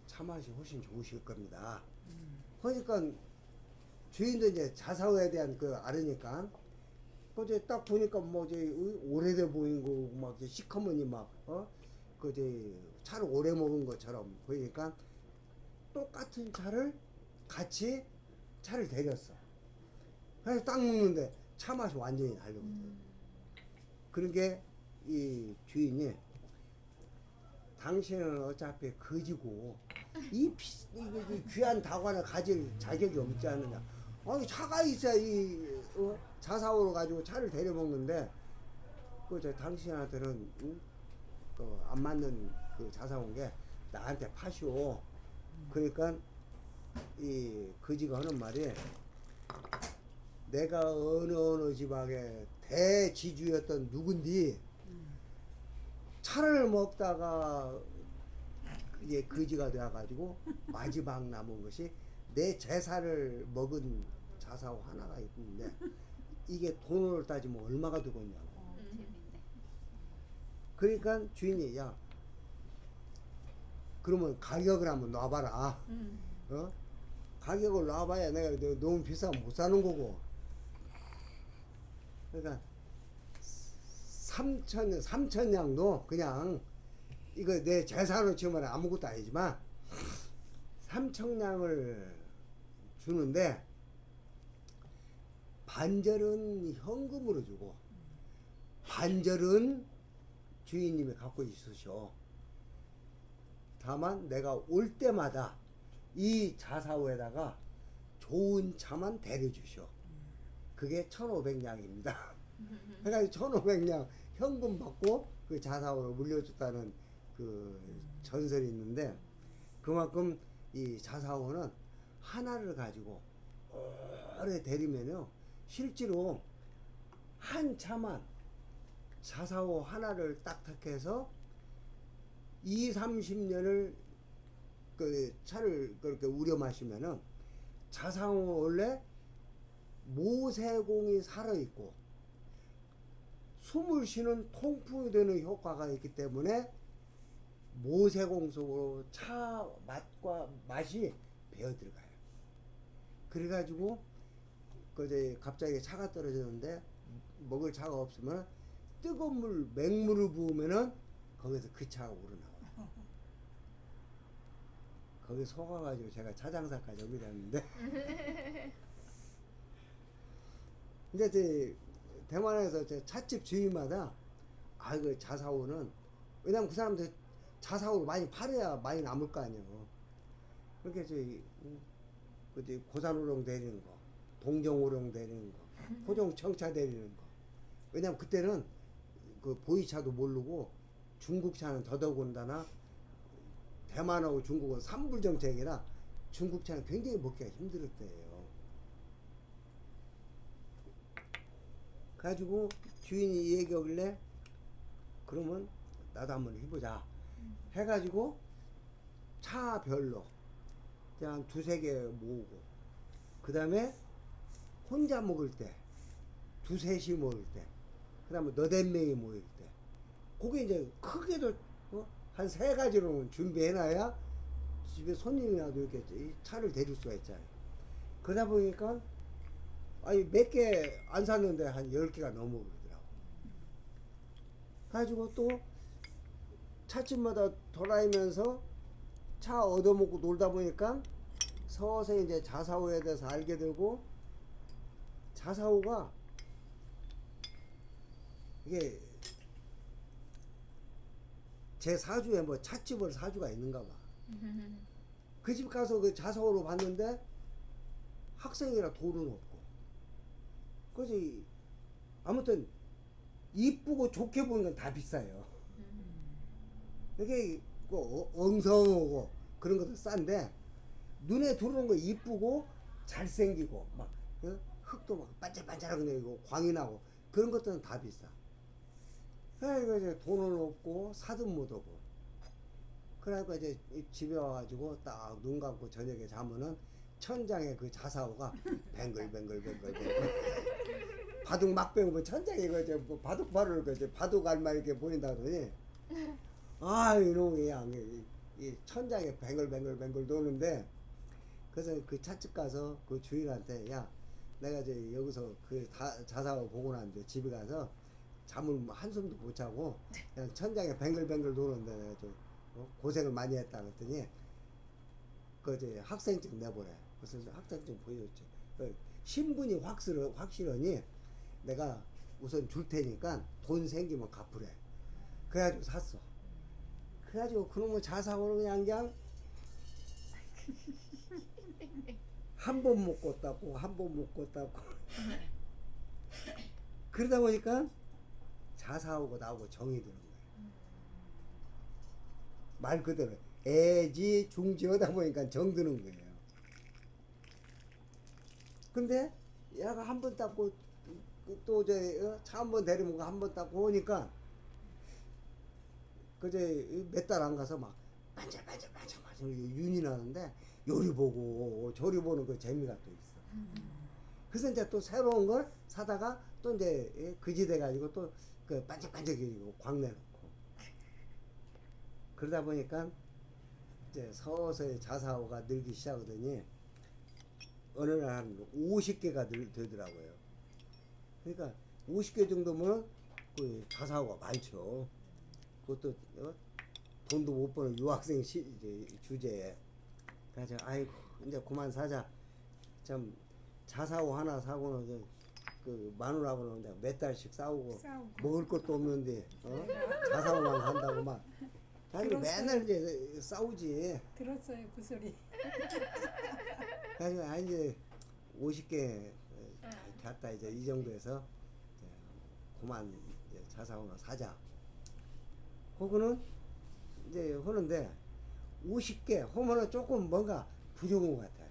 차 맛이 훨씬 좋으실 겁니다. 그러니까 주인도 이제 자사오에 대한 그 알으니까 이제 딱 보니까 뭐 이제 오래돼 보인 거 막 시커머니 그 이제 차를 오래 먹은 것처럼 보이니까 똑같은 차를 같이 차를 데렸어. 그래서 딱 먹는데 차 맛이 완전히 다르거든. 그런 게 이 주인이 당신은 어차피 거지고 이 귀한 다관을 가질 자격이 없지 않느냐. 아니 차가 있어야 이 자사오로 가지고 차를 데려 먹는데 그 저 당신한테는 안 맞는 그 자사오인 게 나한테 파시오. 그러니까 이 거지가 하는 말이 내가 어느 지방의 대지주였던 누군디 차를 먹다가 이제 거지가 되어가지고 마지막 남은 것이 내 제사를 먹은 자사오 하나가 있는데 이게 돈을 따지면 얼마가 되겠냐고. 재밌네. 그러니까 주인이 야 그러면 가격을 한번 놔봐라. 어? 가격을 놔봐야 내가 너무 비싸면 못 사는 거고. 그러니까 3천냥도 그냥 이거 내 재산으로 치면 아무것도 아니지만 3천냥을 주는데 반절은 현금으로 주고 반절은 주인님이 갖고 있으셔. 다만 내가 올 때마다 이 자사오에다가 좋은 차만 데려주셔. 그게 1,500냥입니다. 그러니까 1,500냥 현금 받고 그 자사오로 물려줬다는 그 전설이 있는데 그만큼 이 자사오는 하나를 가지고 오래 데리면요 실제로 한 차만 자사오 하나를 딱 택해서 2, 30년을 그 차를 그렇게 우려 마시면은 자사오 원래 모세공이 살아있고 숨을 쉬는 통풍이 되는 효과가 있기 때문에 모세공 속으로 차 맛과 맛이 배어 들어가요. 그래가지고 그 이제 갑자기 차가 떨어지는데 먹을 차가 없으면 뜨거운 물 맹물을 부으면은 거기서 그 차가 우러나와요. 거기 속아가지고 제가 차 장사까지 오게 됐는데 근데 이제 대만에서 제 찻집 주인마다 그 자사오는 왜냐면 그 사람들 자사오를 많이 팔아야 많이 남을 거 아니에요. 그렇게 저기 고산우렁 데리는 거, 동정우렁 데리는 거, 호종청차 데리는 거. 왜냐면 그때는 그 보이차도 모르고 중국차는 더더군다나 대만하고 중국은 삼불 정책이라 중국차는 굉장히 먹기가 힘들었대요. 가지고 주인이 얘기하길래 그러면 나도 한번 해보자 해가지고 차별로 그냥 2-3개 모으고 그 다음에 혼자 먹을 때 2-3시 모을 때 그 다음에 너댓 명이 모일 때 그게 이제 크게도 한 3가지로는 준비해놔야 집에 손님이라도 이렇게 차를 데릴 수가 있잖아요. 그러다 보니까 아니 몇 개 안 샀는데 한 10개가 넘어 그러더라고. 가지고 또 찻집마다 돌아다니면서 차 얻어먹고 놀다 보니까 서서히 이제 자사오에 대해서 알게 되고 자사오가 이게 제 사주에 뭐 찻집을 사주가 있는가 봐. 그 집 가서 그 자사오로 봤는데 학생이라 돈은 없고 그지 아무튼 이쁘고 좋게 보이는 건 다 비싸요. 이게 엉성하고 그런 것도 싼데 눈에 들어오는 거 이쁘고 잘생기고 막 흙도 막 반짝반짝하고 내리고 광이 나고 그런 것들은 다 비싸. 그러니까 이제 돈은 없고 사든 못하고 그러니까 이제 집에 와가지고 딱 눈 감고 저녁에 자면은 천장에 그 자사오가 뱅글뱅글뱅글뱅글 바둑 막 배우면 천장에 그 바둑발을 그 바둑 알마 이렇게 보인다 그러니 아 이놈이 그냥 이 천장에 뱅글뱅글뱅글 도는데 그래서 그 찻집 가서 그 주인한테 야 내가 이제 여기서 그 자사오 보고 난데 집에 가서 잠을 한숨도 못 자고 그냥 천장에 뱅글뱅글 도는데 내가 좀 고생을 많이 했다 그랬더니 그 이제 학생증 내보래. 그래서 학생증 보여줬지. 신분이 확실하니 내가 우선 줄 테니까 돈 생기면 갚으래. 그래가지고 샀어. 그래가지고 그놈의 자사오는 그냥 한 번 못 껐다고 한 번 못 껐다고 그러다 보니까 자사하고 나하고 정이 드는 거예요. 말 그대로 애지 중지 하다 보니까 정 드는 거예요. 근데 얘가 한 번 닦고 또 이제 차 한 번 데리면 한 번 닦고 오니까 그제 몇 달 안 가서 막 반짝반짝 윤이 나는데 요리 보고 저리 보는 그 재미가 또 있어. 그래서 이제 또 새로운 걸 사다가 또 이제 그지돼 가지고 또 그 반짝반짝이고 광내놓고 그러다 보니까 이제 서서히 자사오가 늘기 시작하더니 어느 날 한 50개가 되더라고요. 그러니까 50개 정도면 그 자사오가 많죠. 그것도 돈도 못 버는 유학생 이제 주제에. 그래서 아이고 이제 그만 사자. 참 자사오 하나 사고는 그 마누라하고는 이제 몇 달씩 싸우고 먹을 것도 없는데 자사오만 산다고 막. 아니 맨날 이제 싸우지. 들었어요 그 소리. 그래서 이제 50개 됐다 이제 이 정도에서 이제 그만 이제 자사오나 사자. 그거는 이제 하는데 50개 하면은 조금 뭔가 부족한 것 같아요.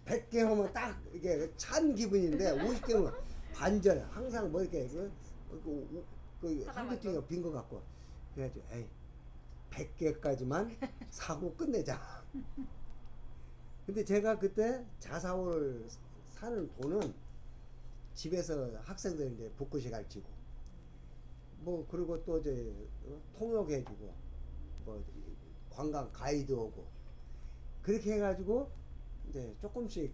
100개 하면 딱 이게 찬 기분인데 50개는 반절 항상 뭐 이렇게 한 개통이가 빈 것 같고 그래가지고 에이 100개까지만 사고 끝내자. 근데 제가 그때 자사오를 사는 돈은 집에서 학생들 이제 붓글씨 가르치고 뭐 그리고 또 이제 통역해주고 뭐 관광 가이드 오고 그렇게 해가지고 이제 조금씩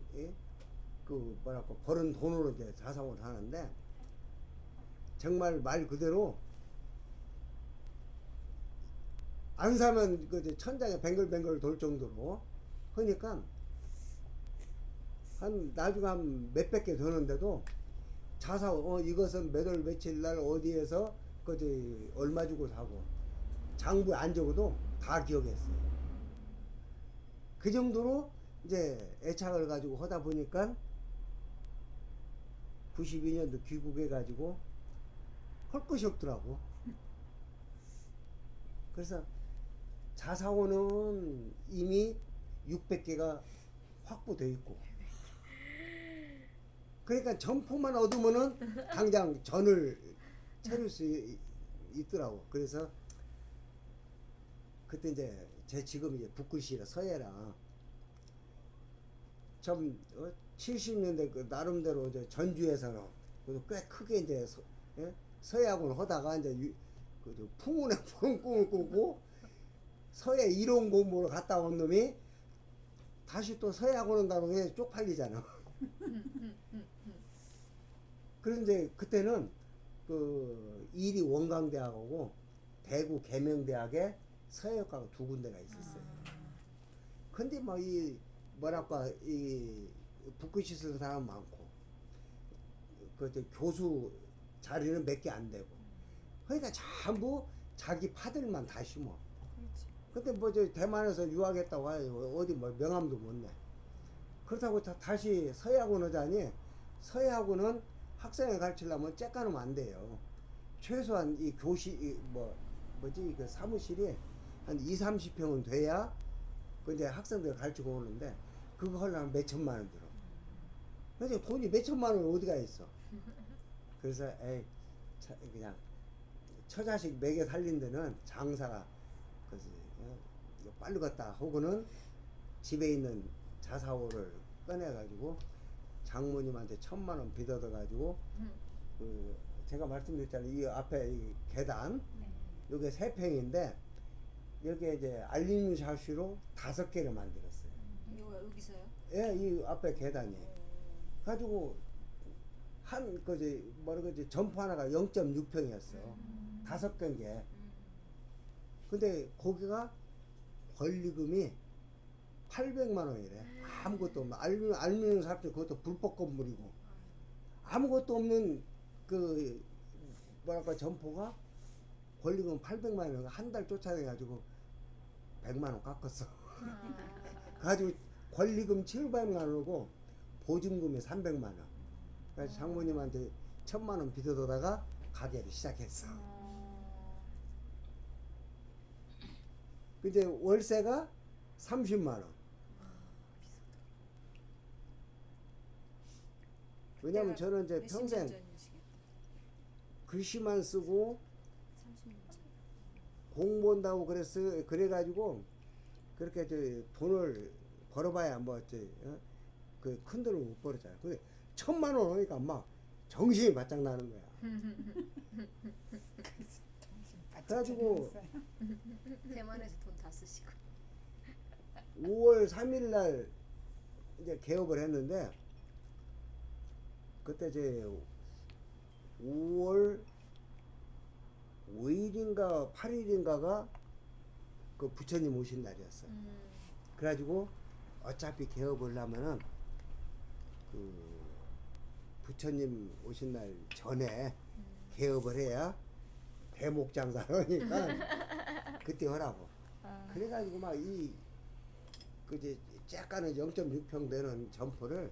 그 뭐랄까 버는 돈으로 이제 자사오를 하는데 정말 말 그대로 안 사면 그 이제 천장에 뱅글뱅글 돌 정도로 하니까 한 나중에 한 몇백 개 되는데도 자사오 이것은 몇 월 며칠 날 어디에서 그지 얼마 주고 사고 장부에 안 적어도 다 기억했어요. 그 정도로 이제 애착을 가지고 하다 보니까 92년도 귀국해 가지고 할 것이 없더라고. 그래서 자사오는 이미 600개가 확보되어 있고 그러니까 점포만 얻으면은 당장 전을 차릴 수 있더라고. 그래서 그때 이제 제 지금 이제 붓글씨라 서예라 좀 70년대 그 나름대로 이제 전주에서는 꽤 크게 이제 서예학원을 하다가 이제 그 풍운에 푸른 꿈을 꾸고 서예 이론 공부를 갔다 온 놈이 다시 또 서예학원 온다는 게 쪽팔리잖아. 그래서 이제 그때는 그 이리 원광대학하고 대구 계명대학에 서예학과가 두 군데가 있었어요. 근데 뭐 이 뭐랄까 이 붓글씨 쓰는 사람 많고 그 교수 자리는 몇 개 안 되고 그러니까 전부 자기 파들만 다 심어. 근데 뭐 저 대만에서 유학했다고 하요 어디 뭐 명함도 못 내. 그렇다고 다시 서예학원 하자니 서예학원은 학생을 가르치려면 째까놓으면 안 돼요. 최소한 이 교실 뭐지 그 사무실이 한 2~30평은 돼야 그 이제 학생들 가르치고 오는데 그거 하려면 몇 천만 원 들어. 그래서 돈이 몇 천만 원 어디가 있어. 그래서 에이 그냥 처자식 먹여 살린 데는 장사가 빨리 갔다 하고는 집에 있는 자사오를 꺼내가지고 장모님한테 1,000만 원 빚어가지고 그 제가 말씀드렸잖아요. 이 앞에 이 계단 요게 3평인데 여기에 이제 알루미늄 샤시로 5개를 만들었어요. 여기서요? 예, 이 앞에 계단이 가지고 한 그지 뭐라 그지 점포 하나가 0.6평이었어. 5개인 근데 거기가 권리금이 800만 원이래. 아무것도 없는 알루미늄 삽질 그것도 불법 건물이고 아무것도 없는 그 뭐랄까 점포가 권리금 800만 원 한 달 쫓아내 가지고 100만 원 깎았어. 가지고 권리금 700만 원이고 보증금이 300만 원. 그래서 장모님한테 1000만 원 빚어다가 가게를 시작했어. 근데 월세가 30만 원. 왜냐면 저는 이제 몇십 년 평생 전이시겠다. 글씨만 쓰고 30년 전. 공부한다고 그래가지고 그렇게 돈을 벌어봐야 그 큰 돈을 못 벌었잖아요. 근데 1000만 원 오니까 막 정신이 바짝 나는 거야. 그래가지고 대만에서 돈 다 쓰시고. 5월 3일 날 이제 개업을 했는데 그때 이제 5월 5일인가 8일인가가 그 부처님 오신 날이었어요. 그래가지고 어차피 개업을 하면은 그 부처님 오신 날 전에 개업을 해야 대목장사라니까 그때 하라고. 그래가지고 막 그제 쬐까는 0.6평 되는 점포를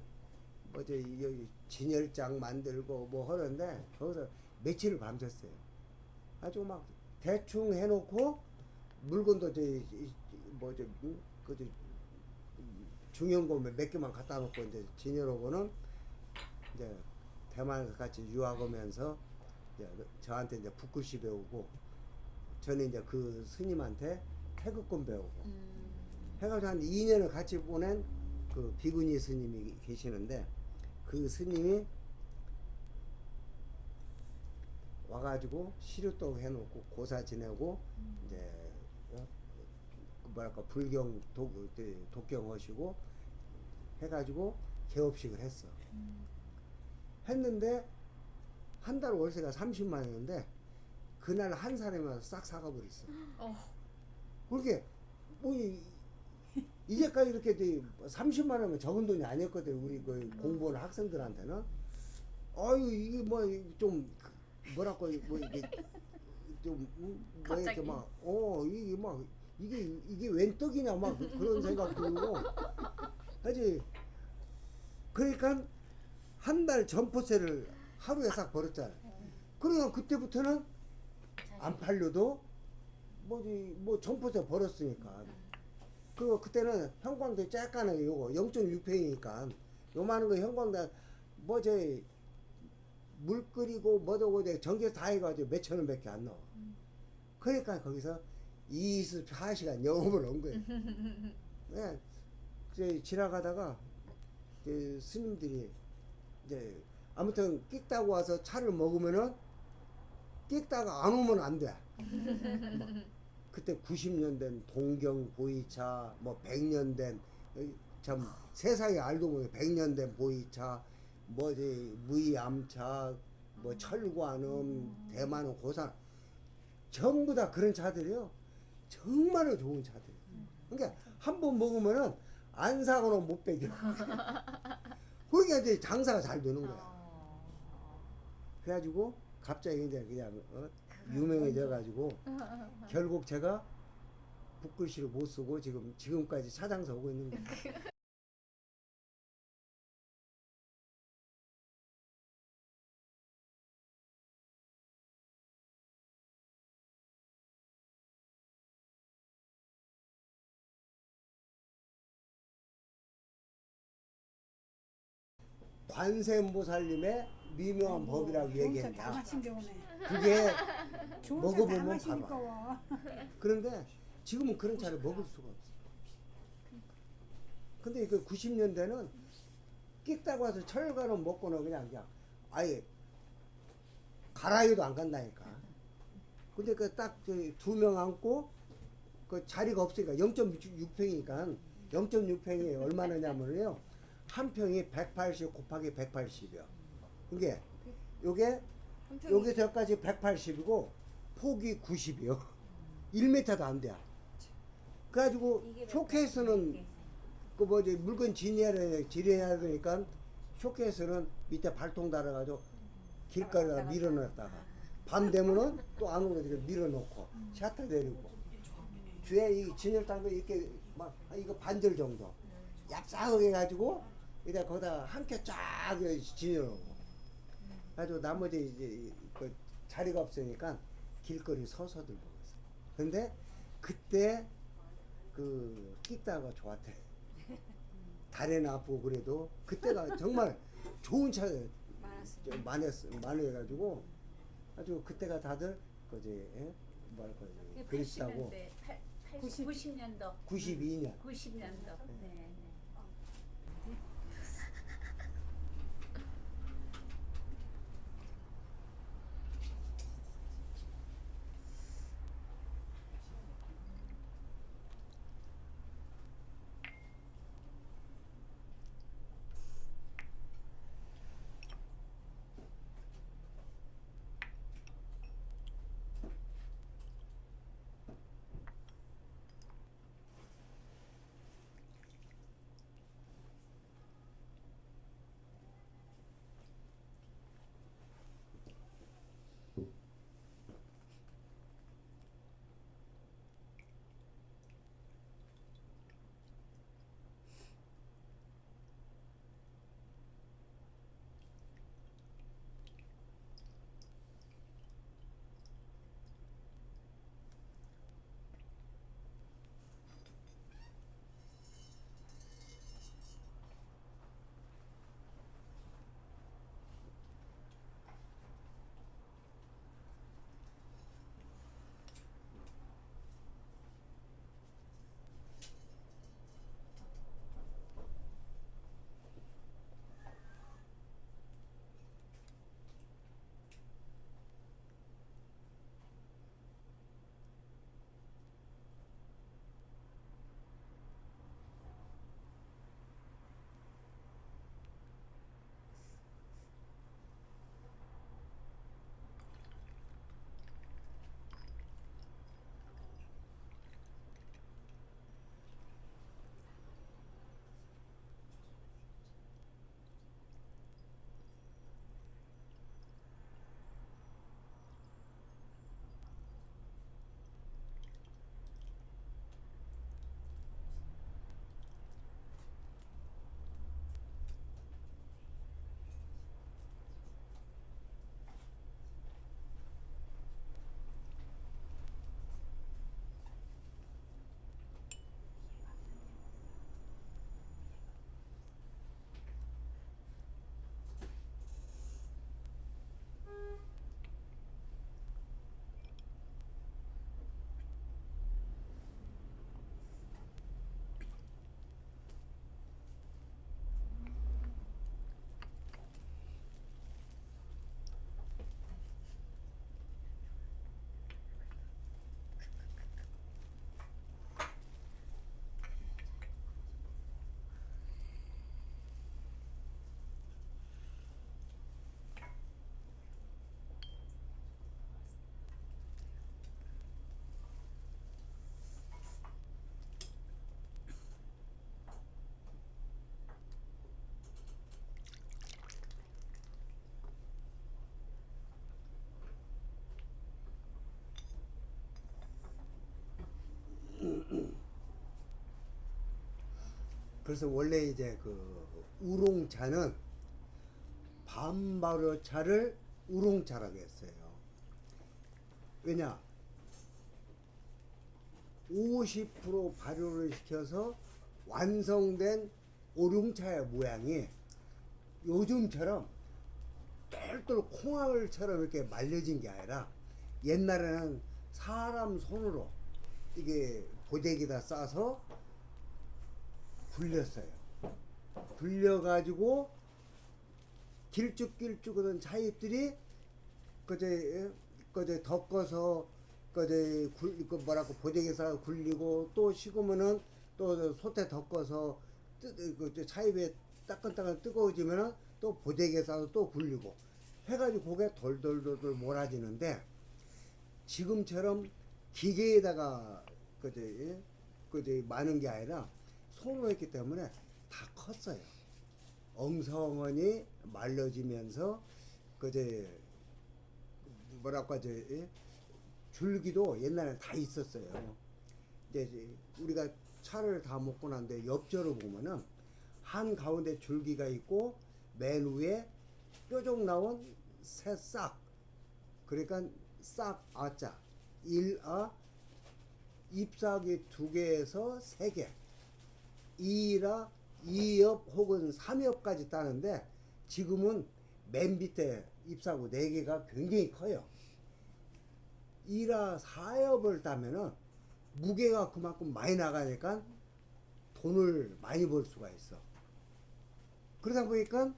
뭐저 여기 진열장 만들고 뭐 하는데 거기서 며칠을 밤샜어요. 아주 막 대충 해놓고 물건도 그저 중형고 몇 개만 갖다 놓고 이제 진열하고는 이제 대만에서 같이 유학 오면서 이제 저한테 이제 붓글씨 배우고 저는 이제 그 스님한테 태극권 배우고 해가지고 한 2년을 같이 보낸 그 비구니 스님이 계시는데 그 스님이 와가지고 시루떡 해놓고 고사 지내고 이제 뭐랄까 불경 독경 하시고 해가지고 개업식을 했어. 했는데 한 달 월세가 30만 원인데 그날 한 사람이 와서 싹 사가버렸어. 그렇게 뭐 이제까지 이렇게 30만 원이면 적은 돈이 아니었거든. 우리 그 공부하는 학생들한테는. 아유 이게 뭐 좀 뭐랄까 뭐 이게 좀 뭐 이렇게 막 이게 막 이게 웬 떡이냐 막 그런 생각 들고 하지. 그러니까 한 달 점포세를 하루에 싹 벌었잖아. 그러면 그때부터는 안 팔려도 뭐 점포세 벌었으니까. 그리고 그때는 형광도 쬐까는 요거 0.6평이니까 요만한 거 형광도 물 끓이고 뭐도 전기세 다 해가지고 몇천 원밖에 안 나와. 그러니까 거기서 24시간 영업을 한 거예요. 네. 이제 지나가다가 이제 스님들이 이제 아무튼 끽다고 와서 차를 먹으면은 끽다가 안 오면 안 돼. 그때 90년 된 동경 보이차, 뭐 100년 된 참 세상에 알도 못해 100년 된 보이차, 무이암차, 뭐 철관음, 대만은 고산 전부 다 그런 차들이요. 정말로 좋은 차들. 그러니까 한 번 먹으면은 안 사고는 못 배겨. 그러니까 이제 장사가 잘 되는 거야. 그래가지고 갑자기 이제 그냥 유명해져가지고 결국 제가 붓글씨를 못 쓰고 지금까지 차장사 오고 있는 거야. 관세음보살님의 미묘한 법이라고 다 얘기했냐. 마신 게 오네. 그게 좋은 먹어보면 차다 마시니까 봐봐. 와. 그런데 지금은 그런 차를 먹을 수가 없어. 근데 그 90년대는 끽다고 와서 철가는 먹고는 그냥 아예 가라이도 안 간다니까. 근데 그 딱 2명 앉고 그 자리가 없으니까 0.6평이니까 0.6평이 얼마냐면요. 한 평이 180 곱하기 180이요. 이게 요게 여기서 여기까지 180이고 폭이 90이요. 1m도 안 돼. 그래가지고 쇼케이스는 그 물건 지내야 되니까 쇼케이스는 밑에 발통 달아가지고 길가에다 밀어놨다가 밤 되면은 또 안으로 이렇게 밀어놓고 샤터 내리고 뒤에 이 진열장도 이렇게 막 이거 반절 정도 얍삭하게 해가지고 이제 거기다 함께 쫙 지내놓고 가지고 나머지 이제 그 자리가 없으니까 길거리 서서들 먹었어. 근데 그때 그 끽다가 좋았대. 다리는 아프고 그래도 그때가 정말 좋은 차 많았어요. 많이 해가지고 아주 그때가 다들 그지 뭐랄까 그립다고 90년도 92년 90년도 네. 그래서 원래 이제 그 우롱차는 반발효차를 우롱차라고 했어요. 왜냐? 50% 발효를 시켜서 완성된 우롱차의 모양이 요즘처럼 똘똘 콩알처럼 이렇게 말려진 게 아니라 옛날에는 사람 손으로 이게 보재기다 싸서 굴렸어요. 굴려가지고 길쭉길쭉하던 차잎들이 그제 덮어서 그제 그 뭐라고 보재기에서 굴리고 또 식으면은 또 솥에 덮어서 그 차잎에 따끈따끈 뜨거워지면은 또 보재기에 싸서 또 굴리고 해가지고 고개 돌돌돌돌 몰아지는데 지금처럼 기계에다가 그제 많은 게 아니라 손으로 했기 때문에 다 컸어요. 엉성하니 말려지면서 그제 뭐랄까 이제 줄기도 옛날에 다 있었어요. 이제 우리가 차를 다 먹고 난데 옆절을 보면은 한 가운데 줄기가 있고 맨 위에 뾰족 나온 새싹, 그러니까 싹 아자, 일아, 잎사귀 2개에서 3개, 이라 2엽 혹은 3엽까지 따는데 지금은 맨 밑에 잎사귀 4개가 굉장히 커요. 이라 4엽을 따면은 무게가 그만큼 많이 나가니까 돈을 많이 벌 수가 있어. 그러다 보니까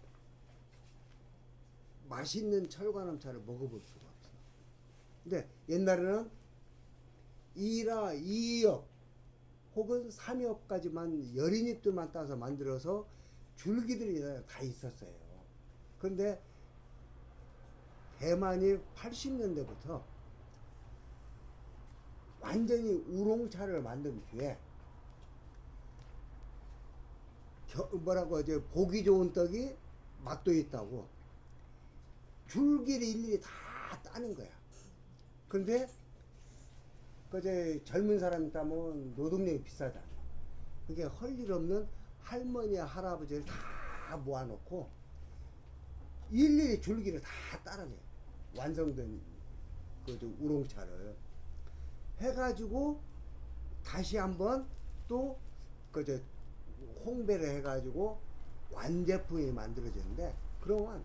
맛있는 철관음차를 먹어볼 수가 없어. 근데 옛날에는 2라 2엽 혹은 3엽까지만 여린 잎들만 따서 만들어서 줄기들이 다 있었어요. 그런데 대만이 80년대부터 완전히 우롱차를 만든 뒤에 뭐라고 하죠? 보기 좋은 떡이 맛도 있다고 줄기를 일일이 다 따는 거야. 그런데 그제 젊은 사람이 따면 노동력이 비싸잖아. 그게 할 일 없는 할머니 할아버지를 다 모아놓고 일일이 줄기를 다 따라내. 완성된 그 우롱차를 해가지고 다시 한번 또 그저 홍배를 해가지고 완제품이 만들어지는데, 그러면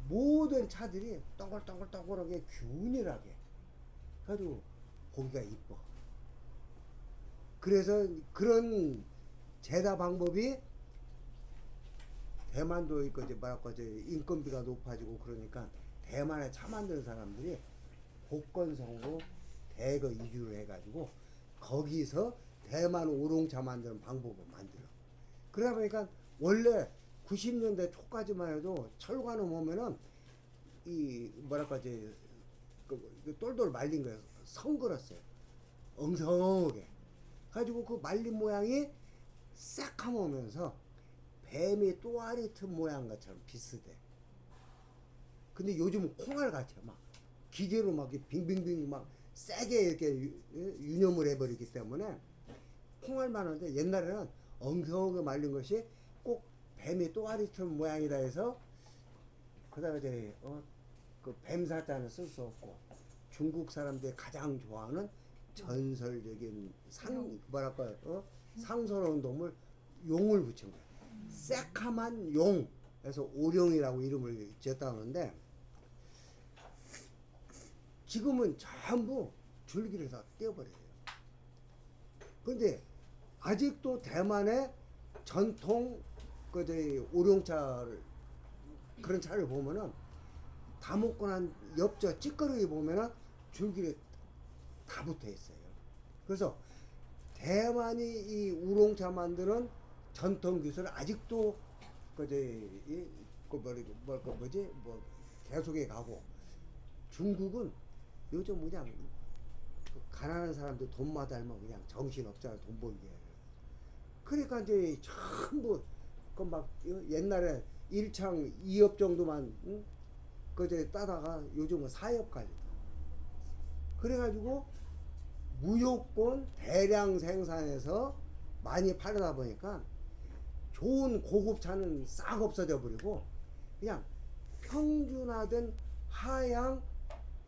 모든 차들이 동글동글동글하게 균일하게 가지고 보기가 이뻐. 그래서 그런 제다 방법이 대만도 이제 뭐랄까 인건비가 높아지고 그러니까 대만에 차 만드는 사람들이 복건성으로 대거 이주를 해가지고 거기서 대만 우롱차 만드는 방법을 만들어. 그러다 보니까 원래 90년대 초까지만 해도 철관음 오면은 이 뭐랄까 그 똘똘 말린 거예요. 성글었어요. 엉성하게 가지고 그 말린 모양이 싹 오면서 뱀이 또아리 틈 모양 것처럼 비슷해. 근데 요즘은 콩알 같아. 막 기계로 막 빙빙빙 막 세게 이렇게 유념을 해버리기 때문에 콩알만 하는데, 옛날에는 엉성하게 말린 것이 꼭 뱀이 또아리 틈 모양이다 해서 그다음에 그 뱀사자는 쓸 수 없고 중국 사람들이 가장 좋아하는 전설적인 뭐랄까 상스러운 동물 용을 붙인 거야. 새카만 용. 그래서 오룡이라고 이름을 지었다는데 지금은 전부 줄기를 다 떼어버려요. 그런데 아직도 대만의 전통 오룡차를 그런 차를 보면은 다 먹고 난 옆저 찌꺼기 보면은 줄기를 다 붙어 있어요. 그래서 대만이 이 우롱차 만드는 전통 기술을 아직도 계속해 가고, 중국은 요즘 그냥 가난한 사람들 돈만 달면 그냥 정신 없잖아, 돈 벌기. 그러니까 이제 전부 그 막 옛날에 1창 2엽 정도만 그제 따다가 요즘은 4엽까지. 그래가지고 무조건 대량 생산해서 많이 팔다 보니까 좋은 고급 차는 싹 없어져 버리고 그냥 평준화된 하향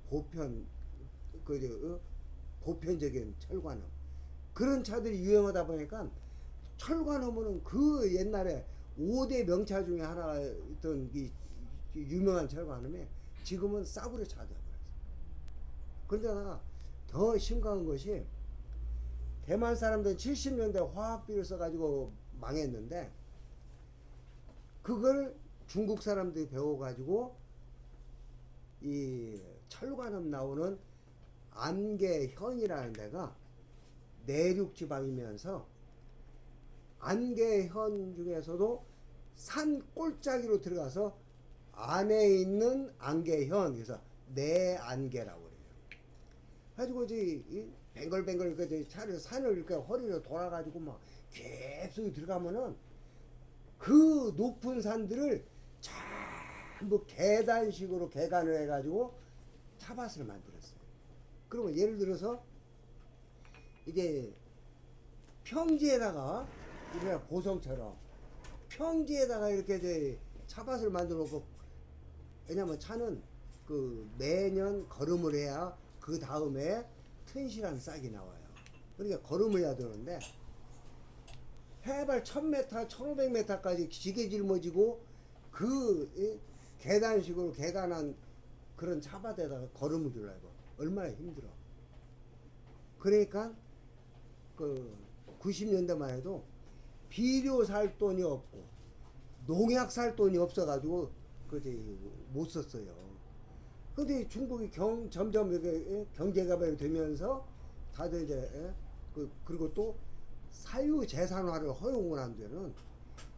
보편 보편적인 철관음, 그런 차들이 유행하다 보니까 철관음은 그 옛날에 5대 명차 중에 하나였던 이 유명한 철관음이 지금은 싸구려 차가 되어버렸어요. 그런데다가 더 심각한 것이 대만 사람들은 70년대 화학비를 써가지고 망했는데 그걸 중국 사람들이 배워가지고 이 철관음 나오는 안개현이라는 데가 내륙 지방이면서 안개현 중에서도 산 꼴짜기로 들어가서 안에 있는 안개현, 그래서 내안개라고 그래요. 가지고 이제 뱅글뱅글 그 차를 산을 이렇게 허리로 돌아가지고 막 깊숙이 들어가면은 그 높은 산들을 전부 계단식으로 개간을 해가지고 차밭을 만들었어요. 그러면 예를 들어서 이제 평지에다가 이래 보성처럼 평지에다가 이렇게 이제 차밭을 만들어 놓고, 왜냐면 차는 그 매년 거름을 해야 그 다음에 튼실한 싹이 나와요. 그러니까 거름을 해야 되는데, 해발 1000m, 1500m까지 지게 짊어지고 계단식으로 계단한 그런 차밭에다가 걸음을 들라고 얼마나 힘들어. 그러니까 그 90년대만 해도 비료 살 돈이 없고 농약 살 돈이 없어가지고 못 썼어요. 근데 중국이 점점 이렇게 경제가 되면서 다들 이제 그리고 또 사유 재산화를 허용을 한 데는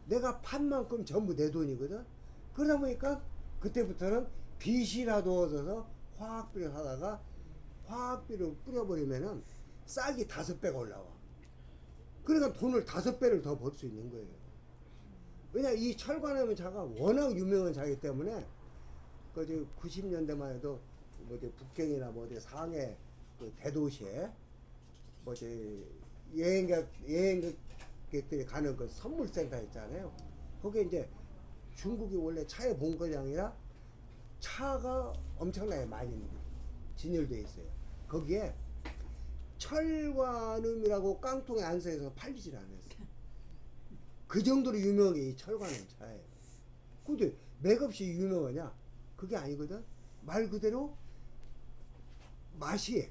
내가 판 만큼 전부 내 돈이거든. 그러다 보니까 그때부터는 빚이라도 얻어서 화학비를 하다가 화학비를 뿌려버리면은 싹이 5배가 올라와. 그러니까 돈을 5배를 더 벌 수 있는 거예요. 왜냐 이 철관음의 차가 워낙 유명한 차이기 때문에 그 90년대만 해도 뭐 북경이나 뭐 어디 상해 그 대도시에 뭐 여행객들이 가는 그 선물센터 있잖아요. 거기에 이제 중국이 원래 차의 본거장이라 차가 엄청나게 많이 진열되어 있어요. 거기에 철관음이라고 깡통에 안서해서 팔리질 않았어요. 그 정도로 유명한 게 이 철관음 차예요. 근데 맥없이 유명하냐? 그게 아니거든. 말 그대로 맛이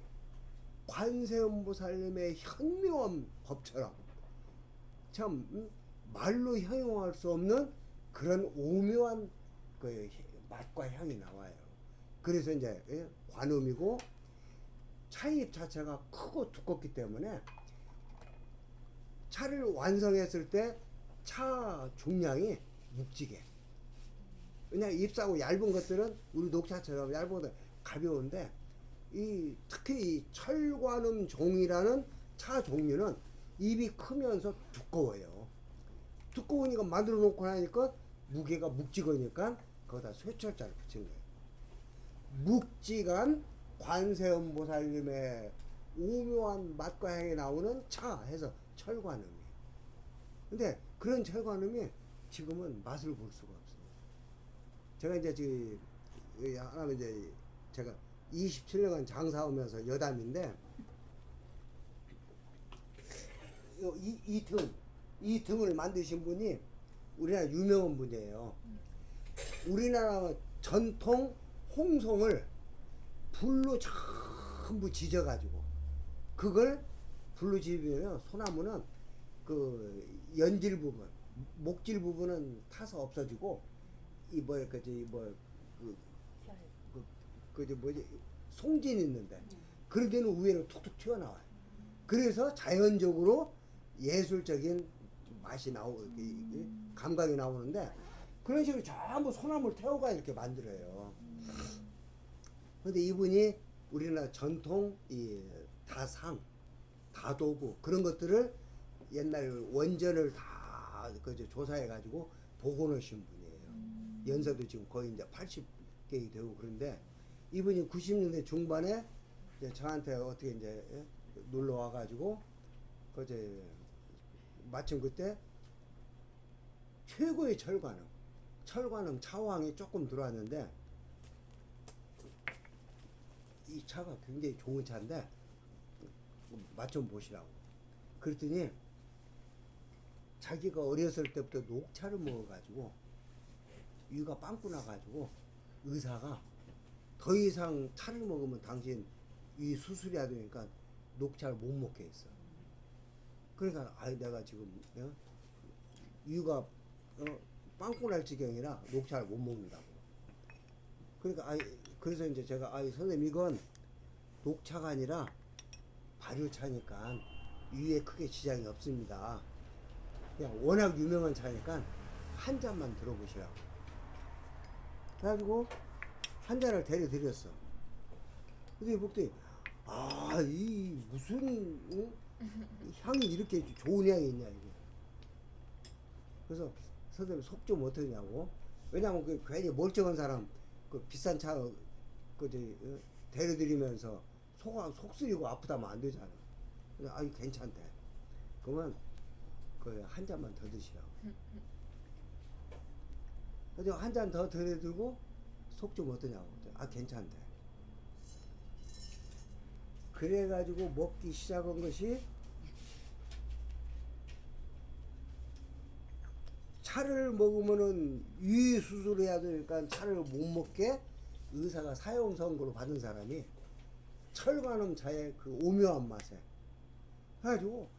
관세음보살님의 현묘한 법처럼 참 말로 형용할 수 없는 그런 오묘한 그 맛과 향이 나와요. 그래서 이제 관음이고 차잎 자체가 크고 두껍기 때문에 차를 완성했을 때 차 중량이 묵직해. 왜냐 잎사고 얇은 것들은 우리 녹차처럼 얇은 것들 가벼운데 특히 이 철관음 종이라는 차 종류는 잎이 크면서 두꺼워요. 두꺼우니까 만들어 놓고 나니까 무게가 묵직하니까 거기다 쇠철자를 붙인 거예요. 묵직한 관세음보살님의 오묘한 맛과 향이 나오는 차 해서 철관음이에요. 근데 그런 철관음이 지금은 맛을 볼 수가 없어요. 제가 이제 하나는 이제 제가 27년간 장사하면서 여담인데 이 등을 만드신 분이 우리나라 유명한 분이에요. 우리나라 전통 홍송을 불로 전부 지져가지고 그걸 불로 지으면 소나무는 그 연질 부분, 목질 부분은 타서 없어지고 송진 있는데 그런 데는 우회로 툭툭 튀어나와요. 그래서 자연적으로 예술적인 맛이 감각이 나오는데 그런 식으로 전부 소나무를 태워가 이렇게 만들어요. 근데 이분이 우리나라 전통 다상, 다도구 그런 것들을 옛날 원전을 다 조사해 가지고 복원하신 분이에요. 연세도 지금 거의 이제 80개 되고 그런데 이분이 90년대 중반에 이제 저한테 어떻게 이제 놀러 와 가지고 마침 그때 최고의 철관음 차왕이 조금 들어왔는데 이 차가 굉장히 좋은 차인데 맛 좀 보시라고. 그랬더니 자기가 어렸을 때부터 녹차를 먹어가지고 위가 빵꾸 나가지고 의사가 더 이상 차를 먹으면 당신 위 수술이 안 되니까 녹차를 못 먹게 했어. 그러니까 내가 지금 위가 빵꾸 날 지경이라 녹차를 못 먹는다고. 그러니까 그래서 이제 제가 선생님 이건 녹차가 아니라 발효차니까 위에 크게 지장이 없습니다. 그냥 워낙 유명한 차니까 한 잔만 들어보시라고. 그래가지고 한 잔을 데려드렸어. 근데 먹더니 이 무슨 향이 이렇게 좋은 향이 있냐 이게. 그래서 선생님 속 좀 어떠냐고. 왜냐면 괜히 멀쩡한 사람 비싼 차 데려드리면서 속 쓰리고 아프다면 안 되잖아. 그래서 괜찮대. 그러면 한 잔만 더 드시라고. 그래서 한 잔 더 들여들고 속 좀 어떠냐고. 아 괜찮대. 그래가지고 먹기 시작한 것이 차를 먹으면은 유의 수술해야 되니까 차를 못 먹게 의사가 사형 선고를 받은 사람이 철관음 차의 그 오묘한 맛에 그래가지고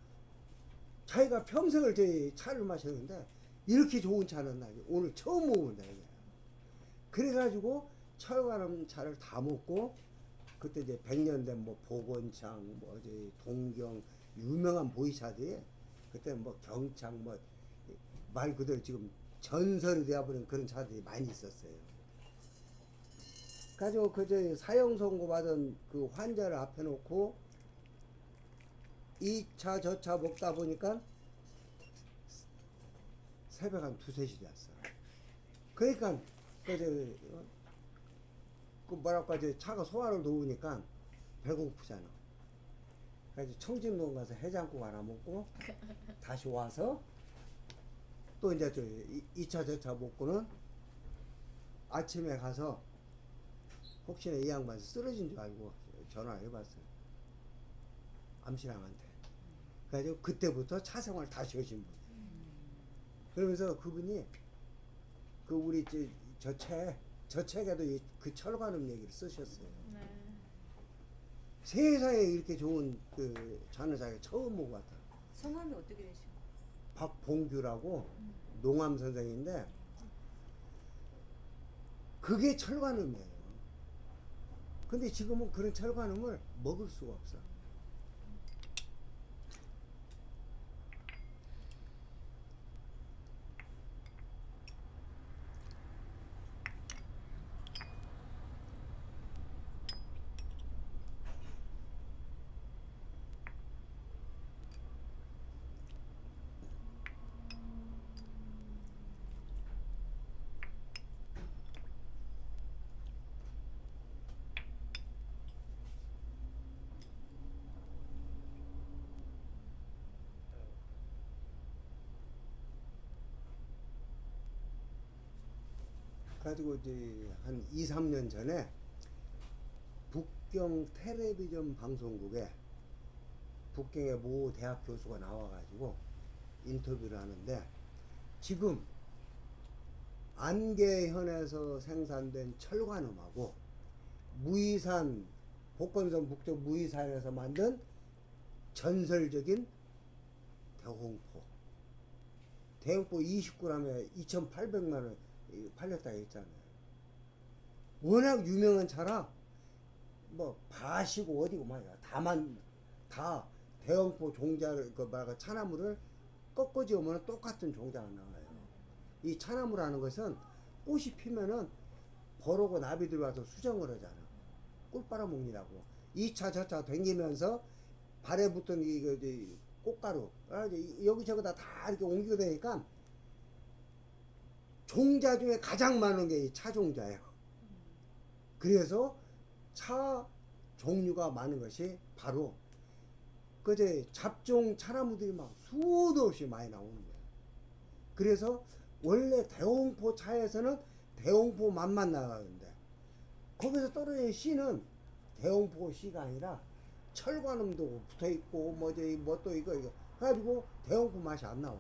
자기가 평생을 저 차를 마셨는데 이렇게 좋은 차는 나 오늘 처음 먹어본다 이게. 그래가지고 철관음 차를 다 먹고 그때 이제 100년 된 뭐 복원창 뭐 저희 동경 유명한 보이차들이 그때 뭐 경창 뭐 말 그대로 지금 전설이 되어버린 그런 차들이 많이 있었어요. 가지고 그저 사형 선고 받은 그 환자를 앞에 놓고 이 차 저 차 먹다 보니까 새벽 한 2-3시 되었어. 그러니까 그 뭐랄까 저 차가 소화를 도우니까 배고프잖아. 그래서 청진동 가서 해장국 하나 먹고 다시 와서 또 이제 저 2차 저 차 먹고는 아침에 가서 혹시나 이 양반 쓰러진 줄 알고 전화를 해봤어요. 암신왕한테. 그래가지고 그때부터 차 생활 다시 하신 분. 그러면서 그분이 그 우리 저 책에도 그 철관음 얘기를 쓰셨어요. 네. 세상에 이렇게 좋은 그 차는 자기가 처음 먹어봤다. 성함이 어떻게 되시고? 박봉규라고 농암 선생인데 그게 철관음이에요. 근데 지금은 그런 철관음을 먹을 수가 없어. 가지고 이제 한 2-3년 전에 북경 텔레비전 방송국에 북경의 모 대학 교수가 나와가지고 인터뷰를 하는데 지금 안개현에서 생산된 철관음하고 무이산 복건성 북쪽 무이산에서 만든 전설적인 대홍포 29g에 2,800만원 팔렸다 했잖아요. 워낙 유명한 차라 뭐 바시고 어디고 말이야 다 대홍포 종자를 그 말가 차나무를 꺾어지으면 똑같은 종자가 나와요. 이 차나무라는 것은 꽃이 피면은 버로고 나비 들어와서 수정을 하잖아. 꿀 빨아먹느라고. 이 차 저 차 댕기면서 발에 붙던 이 꽃가루 여기저기다 다 이렇게 옮기게 되니까 종자 중에 가장 많은 게 이 차 종자예요. 그래서 차 종류가 많은 것이 바로 그제 잡종 차나무들이 막 수도 없이 많이 나오는 거예요. 그래서 원래 대홍포 차에서는 대홍포 맛만 나가는데 거기서 떨어지는 씨는 대홍포 씨가 아니라 철관음도 붙어 있고 뭐또 이거 해가지고 대홍포 맛이 안 나와.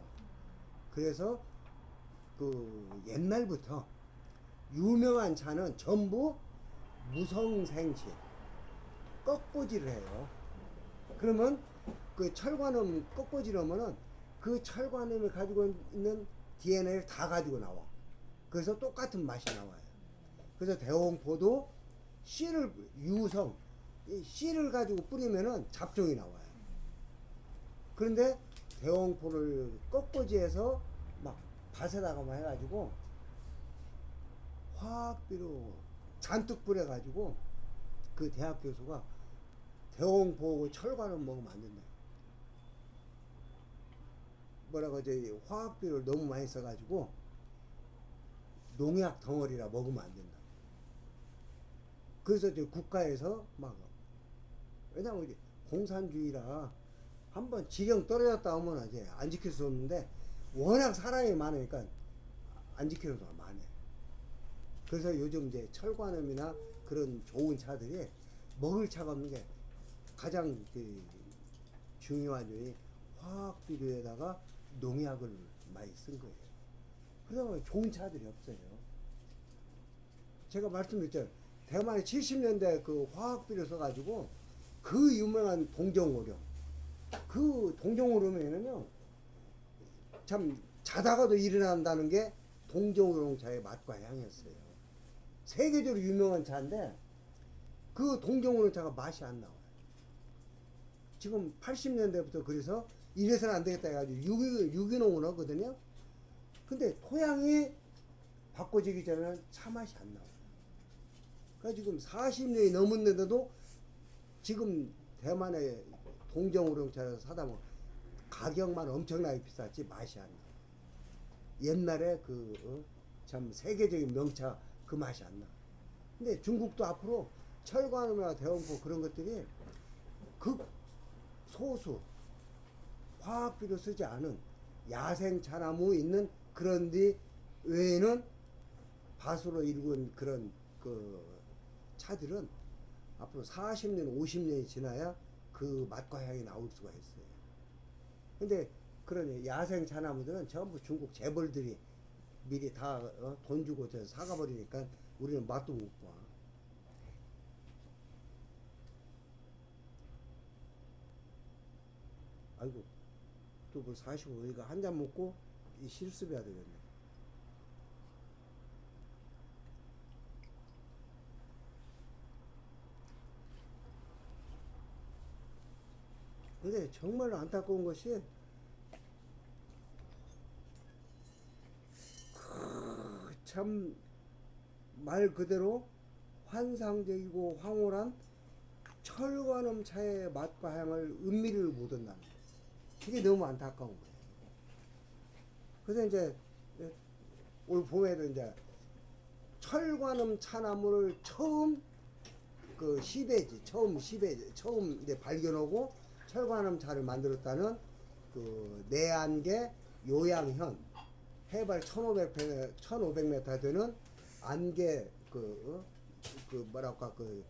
그래서 그 옛날부터 유명한 차는 전부 무성생시 꺾보지를 해요. 그러면 그 철관음 꺾보지르면은 그 철관음이 가지고 있는 DNA를 다 가지고 나와. 그래서 똑같은 맛이 나와요. 그래서 대홍포도 씨를 씨를 가지고 뿌리면은 잡종이 나와요. 그런데 대홍포를 꺾보지해서 막 밭에다가만 해가지고 화학비료 잔뜩 뿌려가지고 그 대학 교수가 대홍포하고 철관음 먹으면 안 된다. 뭐라고 이제 화학비료를 너무 많이 써가지고 농약 덩어리라 먹으면 안 된다. 그래서 이제 국가에서 막 왜냐면 이제 공산주의라 한번 지령 떨어졌다 하면 이제 안 지킬 수 없는데 워낙 사람이 많으니까 안 지키는 수가 많아요. 그래서 요즘 이제 철관음이나 그런 좋은 차들이 먹을 차가 없는 게 가장 그 중요한 점이 화학 비료에다가 농약을 많이 쓴 거예요. 그러면 좋은 차들이 없어요. 제가 말씀드렸잖아요. 대만에 70년대 그 화학 비료 써가지고 그 유명한 동정오룡. 그 동정오룡에는요, 참 자다가도 일어난다는 게 동정오룡 차의 맛과 향이었어요. 세계적으로 유명한 차인데 그 동정오룡 차가 맛이 안 나와요. 지금 80년대부터 그래서 이래서는 안 되겠다 해가지고 유기농을 하거든요. 근데 토양이 바꿔지기 전에는 차 맛이 안 나와요. 그러니까 지금 40년이 넘었는데도 지금 대만의 동정오룡 차를 사다 보면 가격만 엄청나게 비쌌지 맛이 안 나요. 옛날에 그 참 세계적인 명차 그 맛이 안 나. 근데 중국도 앞으로 철관음이나 대원포 그런 것들이 극소수 화학비료 쓰지 않은 야생 차나무 있는 그런 데 외에는 밭으로 일군 그런 그 차들은 앞으로 40년, 50년이 지나야 그 맛과 향이 나올 수가 있어요. 근데 그런 야생 차나무들은 전부 중국 재벌들이 미리 다 돈 주고 사가 버리니까 우리는 맛도 못 봐. 아이고, 또 그 45일가 한 잔 먹고 이 실습해야 되겠네. 근데 정말 안타까운 것이 참 말 그대로 환상적이고 황홀한 철관음 차의 맛과 향을 음미를 못한다는 거예요. 그게 너무 안타까운 거예요. 그래서 이제 올 봄에도 이제 철관음 차나무를 처음 그 시베지 처음 이제 발견하고 철관음 차를 만들었다는 그 내안계 요양현 해발 1500m 되는 안개 그 뭐랄까 그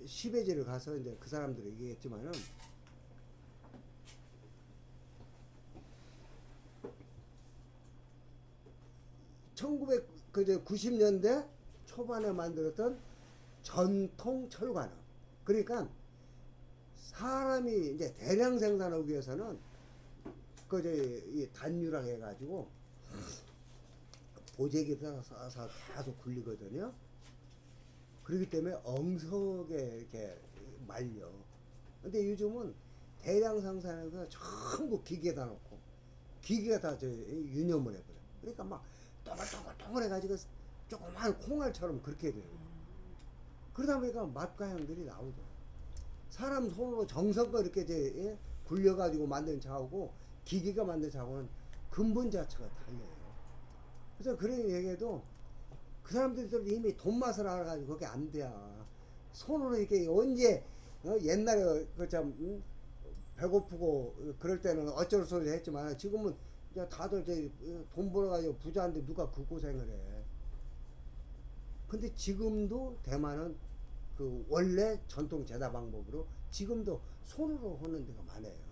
시베지를 가서 이제 그 사람들이 얘기했지만은 1990년대 초반에 만들었던 전통 철관음. 그러니까 사람이 이제 대량 생산하기 위해서는 이 단유랑 해가지고 보재기에다 싸서 계속 굴리거든요. 그렇기 때문에 엄석에 이렇게 말려. 근데 요즘은 대량 생산해서 전부 기계에다 놓고 기계가 다 유념을 해버려. 그러니까 막 동글동글 해가지고 조그만 콩알처럼 그렇게 돼요. 그러다 보니까 맛과 향들이 나오죠. 사람 손으로 정성껏 이렇게 굴려가지고 만든 차하고 기계가 만든 차하고는 근본 자체가 달라요. 그래서 그런 얘기해도 그 사람들이 이미 돈 맛을 알아가지고 그게 안 돼. 손으로 이렇게 언제 옛날에 그참 배고프고 그럴 때는 어쩔 수 없이 했지만 지금은 이제 다들 돈 벌어가지고 부자인데 누가 그 고생을 해. 근데 지금도 대만은 그 원래 전통 제다 방법으로 지금도 손으로 하는 데가 많아요.